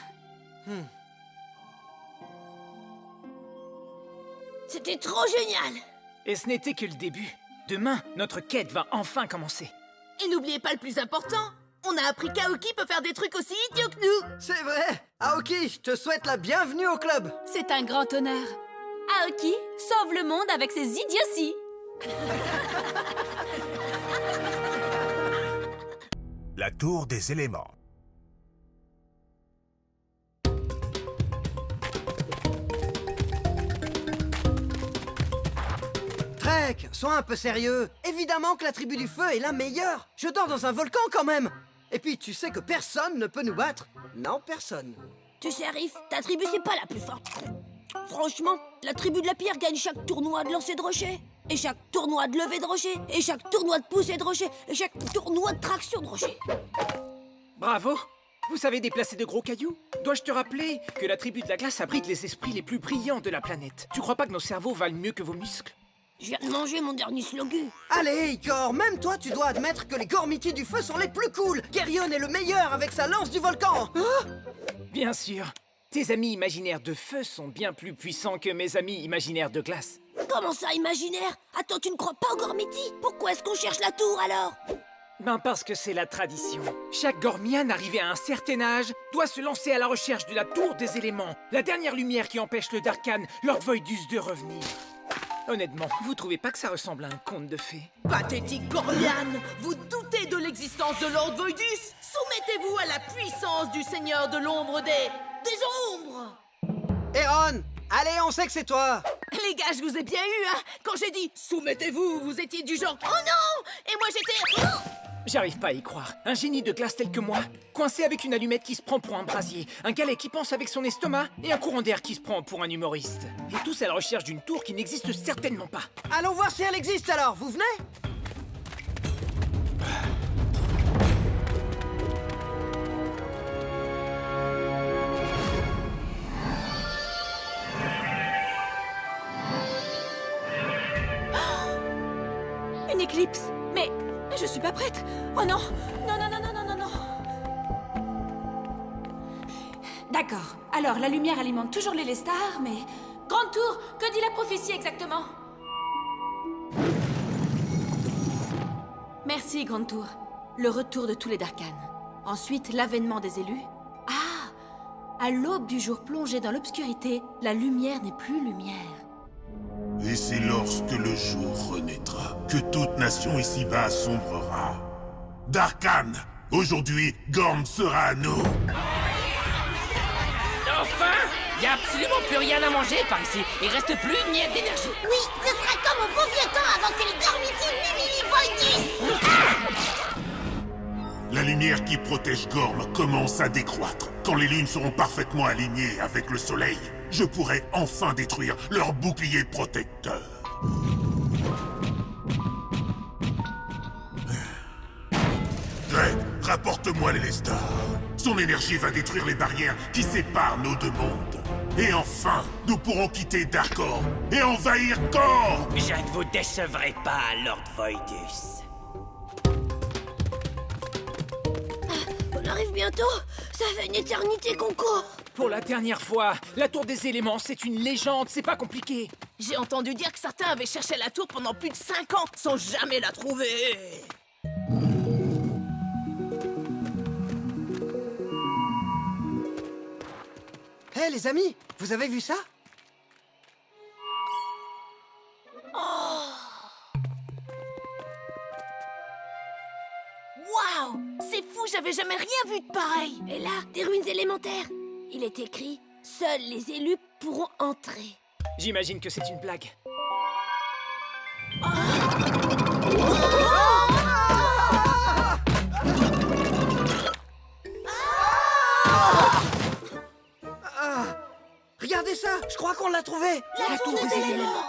[SPEAKER 2] C'était trop génial.
[SPEAKER 3] Et ce n'était que le début. Demain, notre quête va enfin commencer.
[SPEAKER 2] Et n'oubliez pas le plus important. On a appris qu'Aoki peut faire des trucs aussi idiots que nous.
[SPEAKER 6] C'est vrai. Aoki, je te souhaite la bienvenue au club.
[SPEAKER 12] C'est un grand honneur. Aoki sauve le monde avec ses idioties.
[SPEAKER 9] La tour des éléments.
[SPEAKER 6] Trek, sois un peu sérieux. Évidemment que la tribu du feu est la meilleure. Je dors dans un volcan quand même. Et puis, tu sais que personne ne peut nous battre. Non, personne.
[SPEAKER 5] Tu sais, Arif, ta tribu, c'est pas la plus forte. Franchement, la tribu de la pierre gagne chaque tournoi de lancer de rocher. Et chaque tournoi de lever de rocher. Et chaque tournoi de pousser de rocher. Et chaque tournoi de traction de rocher.
[SPEAKER 3] Bravo! Vous savez déplacer de gros cailloux? Dois-je te rappeler que la tribu de la glace abrite les esprits les plus brillants de la planète? Tu crois pas que nos cerveaux valent mieux que vos muscles?
[SPEAKER 5] Je viens de manger mon dernier slogu.
[SPEAKER 6] Allez, Icor, même toi, tu dois admettre que les Gormiti du feu sont les plus cool. Geryon est le meilleur avec sa lance du volcan.
[SPEAKER 3] Bien sûr. Tes amis imaginaires de feu sont bien plus puissants que mes amis imaginaires de glace.
[SPEAKER 5] Comment ça, imaginaire? Attends, tu ne crois pas aux Gormiti? Pourquoi est-ce qu'on cherche la tour, alors?
[SPEAKER 3] Ben parce que c'est la tradition. Chaque Gormian arrivé à un certain âge doit se lancer à la recherche de la tour des éléments, la dernière lumière qui empêche le Darkhan, Lord Voidus, de revenir. Honnêtement, vous trouvez pas que ça ressemble à un conte de fées?
[SPEAKER 2] Pathétique Gormian, vous doutez de l'existence de Lord Voidus? Soumettez-vous à la puissance du Seigneur de l'ombre des ombres.
[SPEAKER 6] Erron, allez, on sait que c'est toi.
[SPEAKER 2] Les gars, je vous ai bien eu, hein. Quand j'ai dit « soumettez-vous », vous étiez du genre « oh non !» Et moi j'étais « oh !»
[SPEAKER 3] J'arrive pas à y croire. Un génie de glace tel que moi, coincé avec une allumette qui se prend pour un brasier, un galet qui pense avec son estomac et un courant d'air qui se prend pour un humoriste. Et tous à la recherche d'une tour qui n'existe certainement pas.
[SPEAKER 6] Allons voir si elle existe alors, vous venez?
[SPEAKER 12] Une éclipse. Mais je suis pas prête. Oh non. Non, non, non, non, non, non, non. D'accord. Alors, la lumière alimente toujours les stars, mais... Grande tour, que dit la prophétie exactement? Merci, Grande tour. Le retour de tous les Darkhan. Ensuite, l'avènement des élus. Ah! À l'aube du jour plongé dans l'obscurité, la lumière n'est plus lumière.
[SPEAKER 7] Et c'est lorsque le jour renaîtra que toute nation ici-bas sombrera. Darkhan, aujourd'hui, Gorm sera à nous.
[SPEAKER 18] Enfin! Y a absolument plus rien à manger par ici. Il reste plus une miette d'énergie.
[SPEAKER 2] Oui, ce sera comme au bon vieux temps avant que les Gormiti m'humilient Voidus.
[SPEAKER 7] La lumière qui protège Gorm commence à décroître. Quand les lunes seront parfaitement alignées avec le soleil, je pourrai enfin détruire leur bouclier protecteur. Drake, rapporte-moi l'Elestar. Son énergie va détruire les barrières qui séparent nos deux mondes. Et enfin, nous pourrons quitter Darkor et envahir Kor.
[SPEAKER 18] Je ne vous décevrai pas, Lord Voidus.
[SPEAKER 5] On arrive bientôt. Ça fait une éternité qu'on court.
[SPEAKER 3] Pour la dernière fois, la tour des éléments, c'est une légende, c'est pas compliqué.
[SPEAKER 2] J'ai entendu dire que certains avaient cherché la tour pendant plus de 5 ans sans jamais la trouver.
[SPEAKER 6] Hé, les amis, vous avez vu ça?
[SPEAKER 2] Waouh! C'est fou, j'avais jamais rien vu de pareil!
[SPEAKER 5] Et là, des ruines élémentaires. Il est écrit « Seuls les élus pourront entrer ».
[SPEAKER 3] J'imagine que c'est une blague.
[SPEAKER 6] Regardez ça, je crois qu'on l'a trouvé.
[SPEAKER 5] La tour des éléments.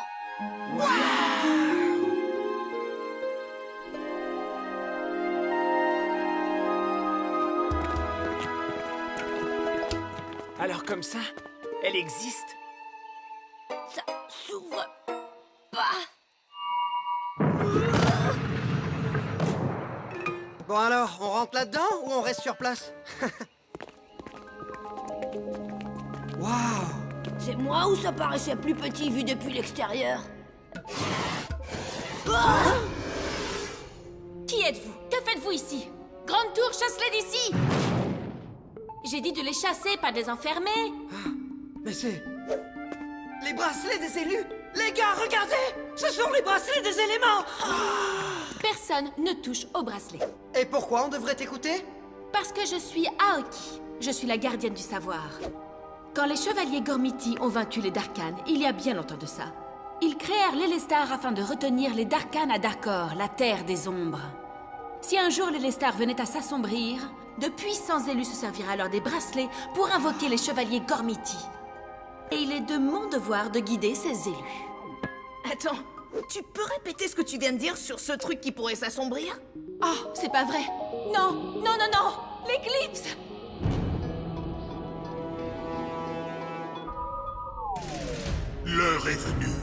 [SPEAKER 3] Alors comme ça, elle existe?
[SPEAKER 5] Ça s'ouvre pas.
[SPEAKER 6] Bon alors, on rentre là-dedans ou on reste sur place? Waouh!
[SPEAKER 5] C'est moi ou ça paraissait plus petit vu depuis l'extérieur?
[SPEAKER 12] Qui êtes-vous? Que faites-vous ici? Grande tour, chasse-les d'ici! J'ai dit de les chasser, pas de les enfermer.
[SPEAKER 6] Mais c'est... les bracelets des élus! Les gars, regardez! Ce sont les bracelets des éléments!
[SPEAKER 12] Personne ne touche au bracelet.
[SPEAKER 6] Et pourquoi on devrait t'écouter?
[SPEAKER 12] Parce que je suis Aoki. Je suis la gardienne du savoir. Quand les chevaliers Gormiti ont vaincu les Darkhan, il y a bien longtemps de ça, ils créèrent l'Élestar afin de retenir les Darkhan à Darkor, la terre des ombres. Si un jour l'Élestar venait à s'assombrir, de puissants élus se serviraient alors des bracelets pour invoquer les chevaliers Gormiti. Et il est de mon devoir de guider ces élus.
[SPEAKER 2] Attends, tu peux répéter ce que tu viens de dire sur ce truc qui pourrait s'assombrir?
[SPEAKER 12] Oh, c'est pas vrai. Non, non, non, non! L'éclipse!
[SPEAKER 7] L'heure est venue.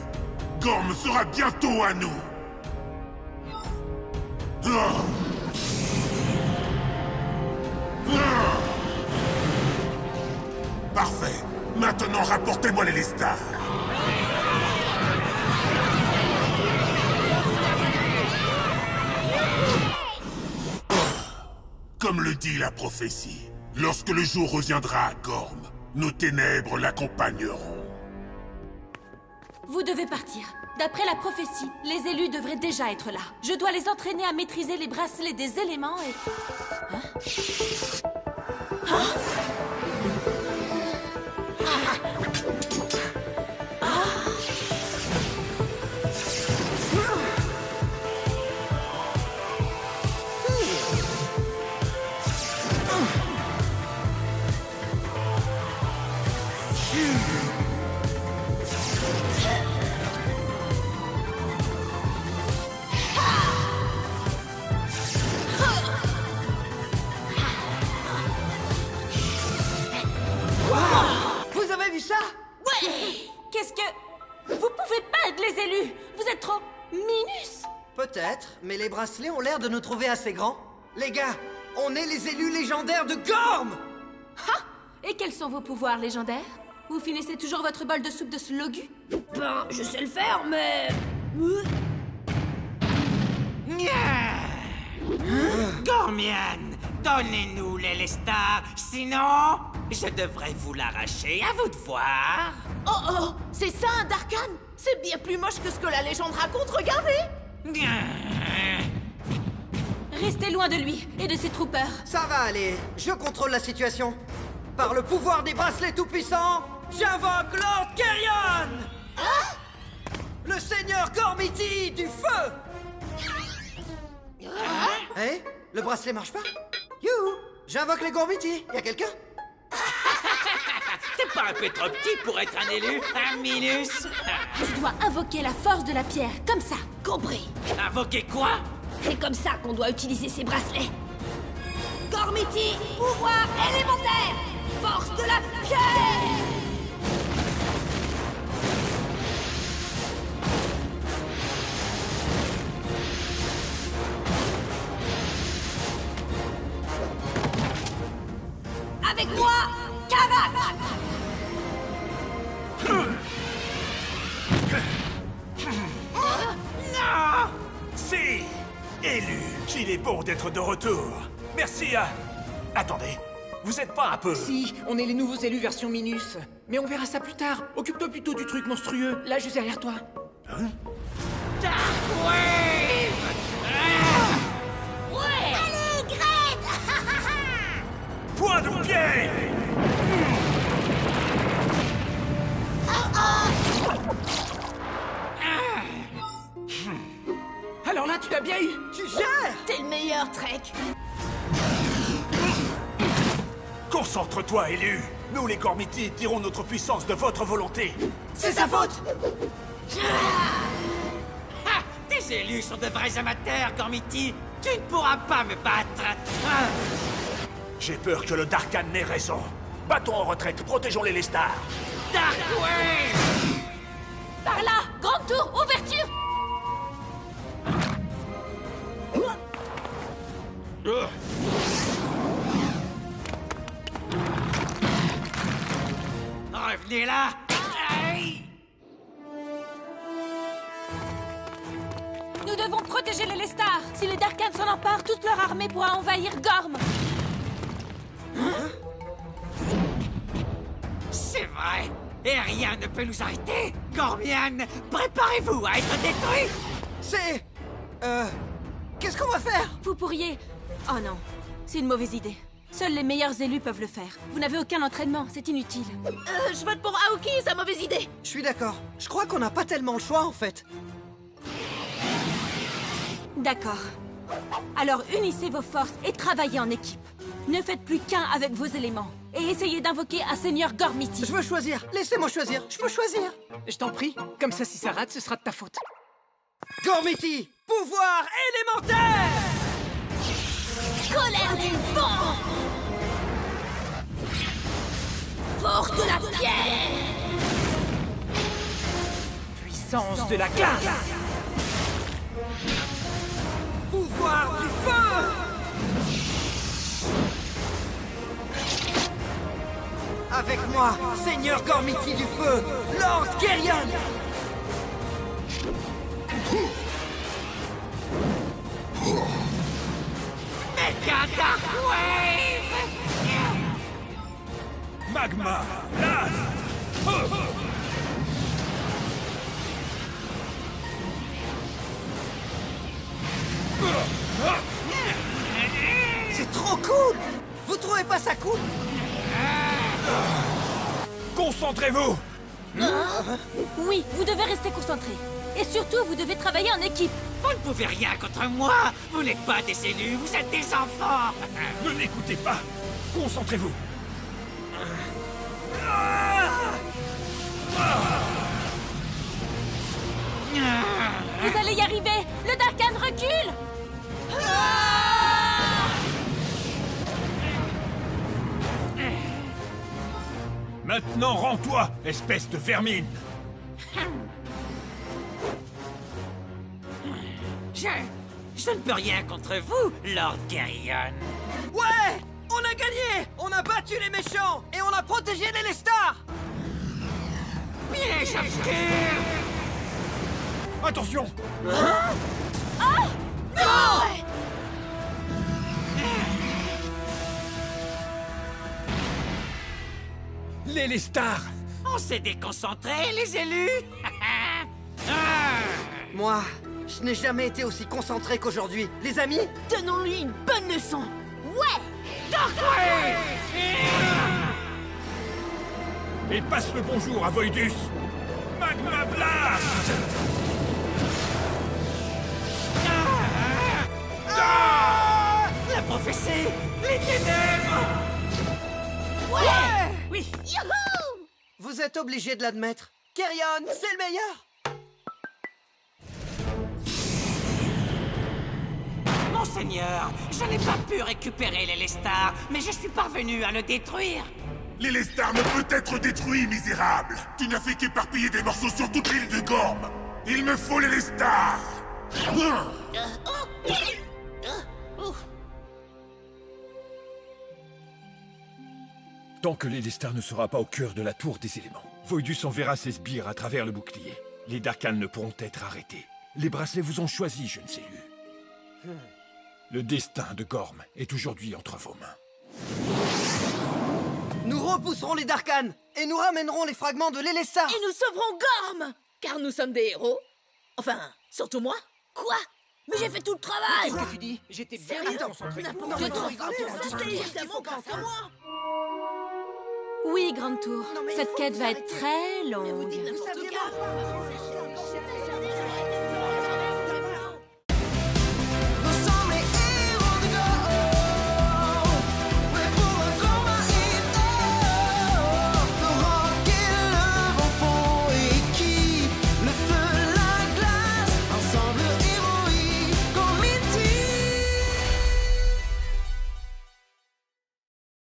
[SPEAKER 7] Gorm sera bientôt à nous. Parfait. Maintenant, rapportez-moi les Lestars. Comme le dit la prophétie, lorsque le jour reviendra à Gorm, nos ténèbres l'accompagneront.
[SPEAKER 12] Vous devez partir. D'après la prophétie, les élus devraient déjà être là. Je dois les entraîner à maîtriser les bracelets des éléments et...
[SPEAKER 6] Vous avez vu ça?
[SPEAKER 12] Ouais! Qu'est-ce que... Vous pouvez pas être les élus! Vous êtes trop... minus!
[SPEAKER 6] Peut-être, mais les bracelets ont l'air de nous trouver assez grands. Les gars, on est les élus légendaires de Gorm!
[SPEAKER 12] Ha! Et quels sont vos pouvoirs légendaires? Vous finissez toujours votre bol de soupe de slogu?
[SPEAKER 5] Ben, je sais le faire, mais...
[SPEAKER 8] Gormian, donnez-nous l'Élestar, sinon je devrais vous l'arracher, à vous de voir.
[SPEAKER 2] Oh oh, c'est ça un Darkhan? C'est bien plus moche que ce que la légende raconte, regardez!
[SPEAKER 12] Restez loin de lui et de ses troopers.
[SPEAKER 6] Ça va aller, je contrôle la situation. Par le pouvoir des bracelets tout-puissants, j'invoque Lord Kerion! Le seigneur Gormiti du feu! Hé, le bracelet marche pas? Youhou! J'invoque les Gormiti, y'a quelqu'un?
[SPEAKER 8] T'es pas un peu trop petit pour être un élu, un minus?
[SPEAKER 12] Tu dois invoquer la force de la pierre, comme ça.
[SPEAKER 5] Compris.
[SPEAKER 8] Invoquer quoi?
[SPEAKER 5] C'est comme ça qu'on doit utiliser ces bracelets. Gormiti, pouvoir élémentaire, force de la pierre!
[SPEAKER 9] Élu, qu'il est bon d'être de retour. Merci à... Attendez, vous êtes pas un peu...
[SPEAKER 3] Si, on est les nouveaux élus version Minus. Mais on verra ça plus tard. Occupe-toi plutôt du truc monstrueux, là juste derrière toi.
[SPEAKER 9] Hein?
[SPEAKER 15] Darkwave!
[SPEAKER 2] Ouais! Allez, Gred!
[SPEAKER 9] Point de pied!
[SPEAKER 3] Alors là, tu l'as bien eu.
[SPEAKER 6] Tu gères!
[SPEAKER 2] T'es le meilleur, Trek.
[SPEAKER 9] Concentre-toi, élu. Nous, les Gormiti, tirons notre puissance de votre volonté.
[SPEAKER 6] C'est sa faute!
[SPEAKER 8] Ah, tes élus sont de vrais amateurs, Gormiti. Tu ne pourras pas me battre. Ah.
[SPEAKER 9] J'ai peur que le Darkhan n'ait raison. Battons en retraite, protégeons les Lestar.
[SPEAKER 8] Darkwave!
[SPEAKER 12] Par là! Grande tour! Ouverture!
[SPEAKER 8] Revenez là! Aïe!
[SPEAKER 12] Nous devons protéger les Lestar! Si les Darkhan s'en emparent, toute leur armée pourra envahir Gorm!
[SPEAKER 8] C'est vrai! Et rien ne peut nous arrêter! Gormian, préparez-vous à être détruit!
[SPEAKER 6] C'est... Qu'est-ce qu'on va faire?
[SPEAKER 12] Vous pourriez... Oh non, c'est une mauvaise idée. Seuls les meilleurs élus peuvent le faire. Vous n'avez aucun entraînement, c'est inutile.
[SPEAKER 2] Je vote pour Aoki, sa mauvaise idée.
[SPEAKER 6] Je suis d'accord. Je crois qu'on n'a pas tellement le choix, en fait.
[SPEAKER 12] D'accord. Alors unissez vos forces et travaillez en équipe. Ne faites plus qu'un avec vos éléments. Et essayez d'invoquer un seigneur Gormiti.
[SPEAKER 6] Je veux choisir. Laissez-moi choisir. Je peux choisir.
[SPEAKER 3] Je t'en prie. Comme ça, si ça rate, ce sera de ta faute.
[SPEAKER 6] Gormiti, pouvoir élémentaire!
[SPEAKER 2] Colère du vent! Force de la pierre!
[SPEAKER 3] Puissance de la glace!
[SPEAKER 6] Pouvoir du feu! Avec moi, Seigneur Gormiti du feu, Lord Geryon!
[SPEAKER 8] Méga Darkwave!
[SPEAKER 9] Magma! Glace!
[SPEAKER 6] C'est trop cool! Vous trouvez pas ça cool?
[SPEAKER 9] Concentrez-vous!
[SPEAKER 12] Oui, vous devez rester concentrés. Et surtout, vous devez travailler en équipe.
[SPEAKER 8] Vous ne pouvez rien contre moi! Vous n'êtes pas des élus, vous êtes des enfants!
[SPEAKER 9] Ne l'écoutez pas! Concentrez-vous!
[SPEAKER 12] Vous allez y arriver! Le Darkhan recule!
[SPEAKER 9] Maintenant, rends-toi, espèce de vermine!
[SPEAKER 8] Je ne peux rien contre vous, Lord Geryon.
[SPEAKER 6] Ouais! On a gagné! On a battu les méchants! Et on a protégé les Lestar!
[SPEAKER 8] Piège obscur!
[SPEAKER 9] Attention!
[SPEAKER 12] Ah! Non!
[SPEAKER 9] Les Lestar!
[SPEAKER 8] On s'est déconcentrés, les élus!
[SPEAKER 6] Moi, je n'ai jamais été aussi concentré qu'aujourd'hui. Les amis?
[SPEAKER 2] Donnons-lui une bonne leçon. Ouais!
[SPEAKER 8] Darkwave!
[SPEAKER 9] Et passe le bonjour à Voidus! Magma Blast!
[SPEAKER 8] La prophétie! Les ténèbres!
[SPEAKER 6] Ouais!
[SPEAKER 8] Oui!
[SPEAKER 2] Youhou!
[SPEAKER 6] Vous êtes obligé de l'admettre. Geryon, c'est le meilleur!
[SPEAKER 8] Monseigneur, je n'ai pas pu récupérer les Lestar, mais je suis parvenu à le détruire.
[SPEAKER 7] Les Lestar ne peut être détruit, misérable! Tu n'as fait qu'éparpiller des morceaux sur toute l'île de Gorm! Il me faut les Lestar!
[SPEAKER 10] Tant que l'Élestar ne sera pas au cœur de la tour des éléments, Voidus enverra ses sbires à travers le bouclier. Les Darkhan ne pourront être arrêtés. Les bracelets vous ont choisi, jeunes élus. Le destin de Gorm est aujourd'hui entre vos mains.
[SPEAKER 6] Nous repousserons les Darkhan et nous ramènerons les fragments de l'Élestar.
[SPEAKER 2] Et nous sauverons Gorm! Car nous sommes des héros. Enfin, surtout moi.
[SPEAKER 5] Quoi? Mais j'ai fait tout le travail!
[SPEAKER 3] Qu'est-ce que tu dis? J'étais bien concentré.
[SPEAKER 2] C'est évidemment grâce à moi.
[SPEAKER 12] Oui, Grande Tour. Cette quête va être très longue.
[SPEAKER 2] Vous dites n'importe quoi.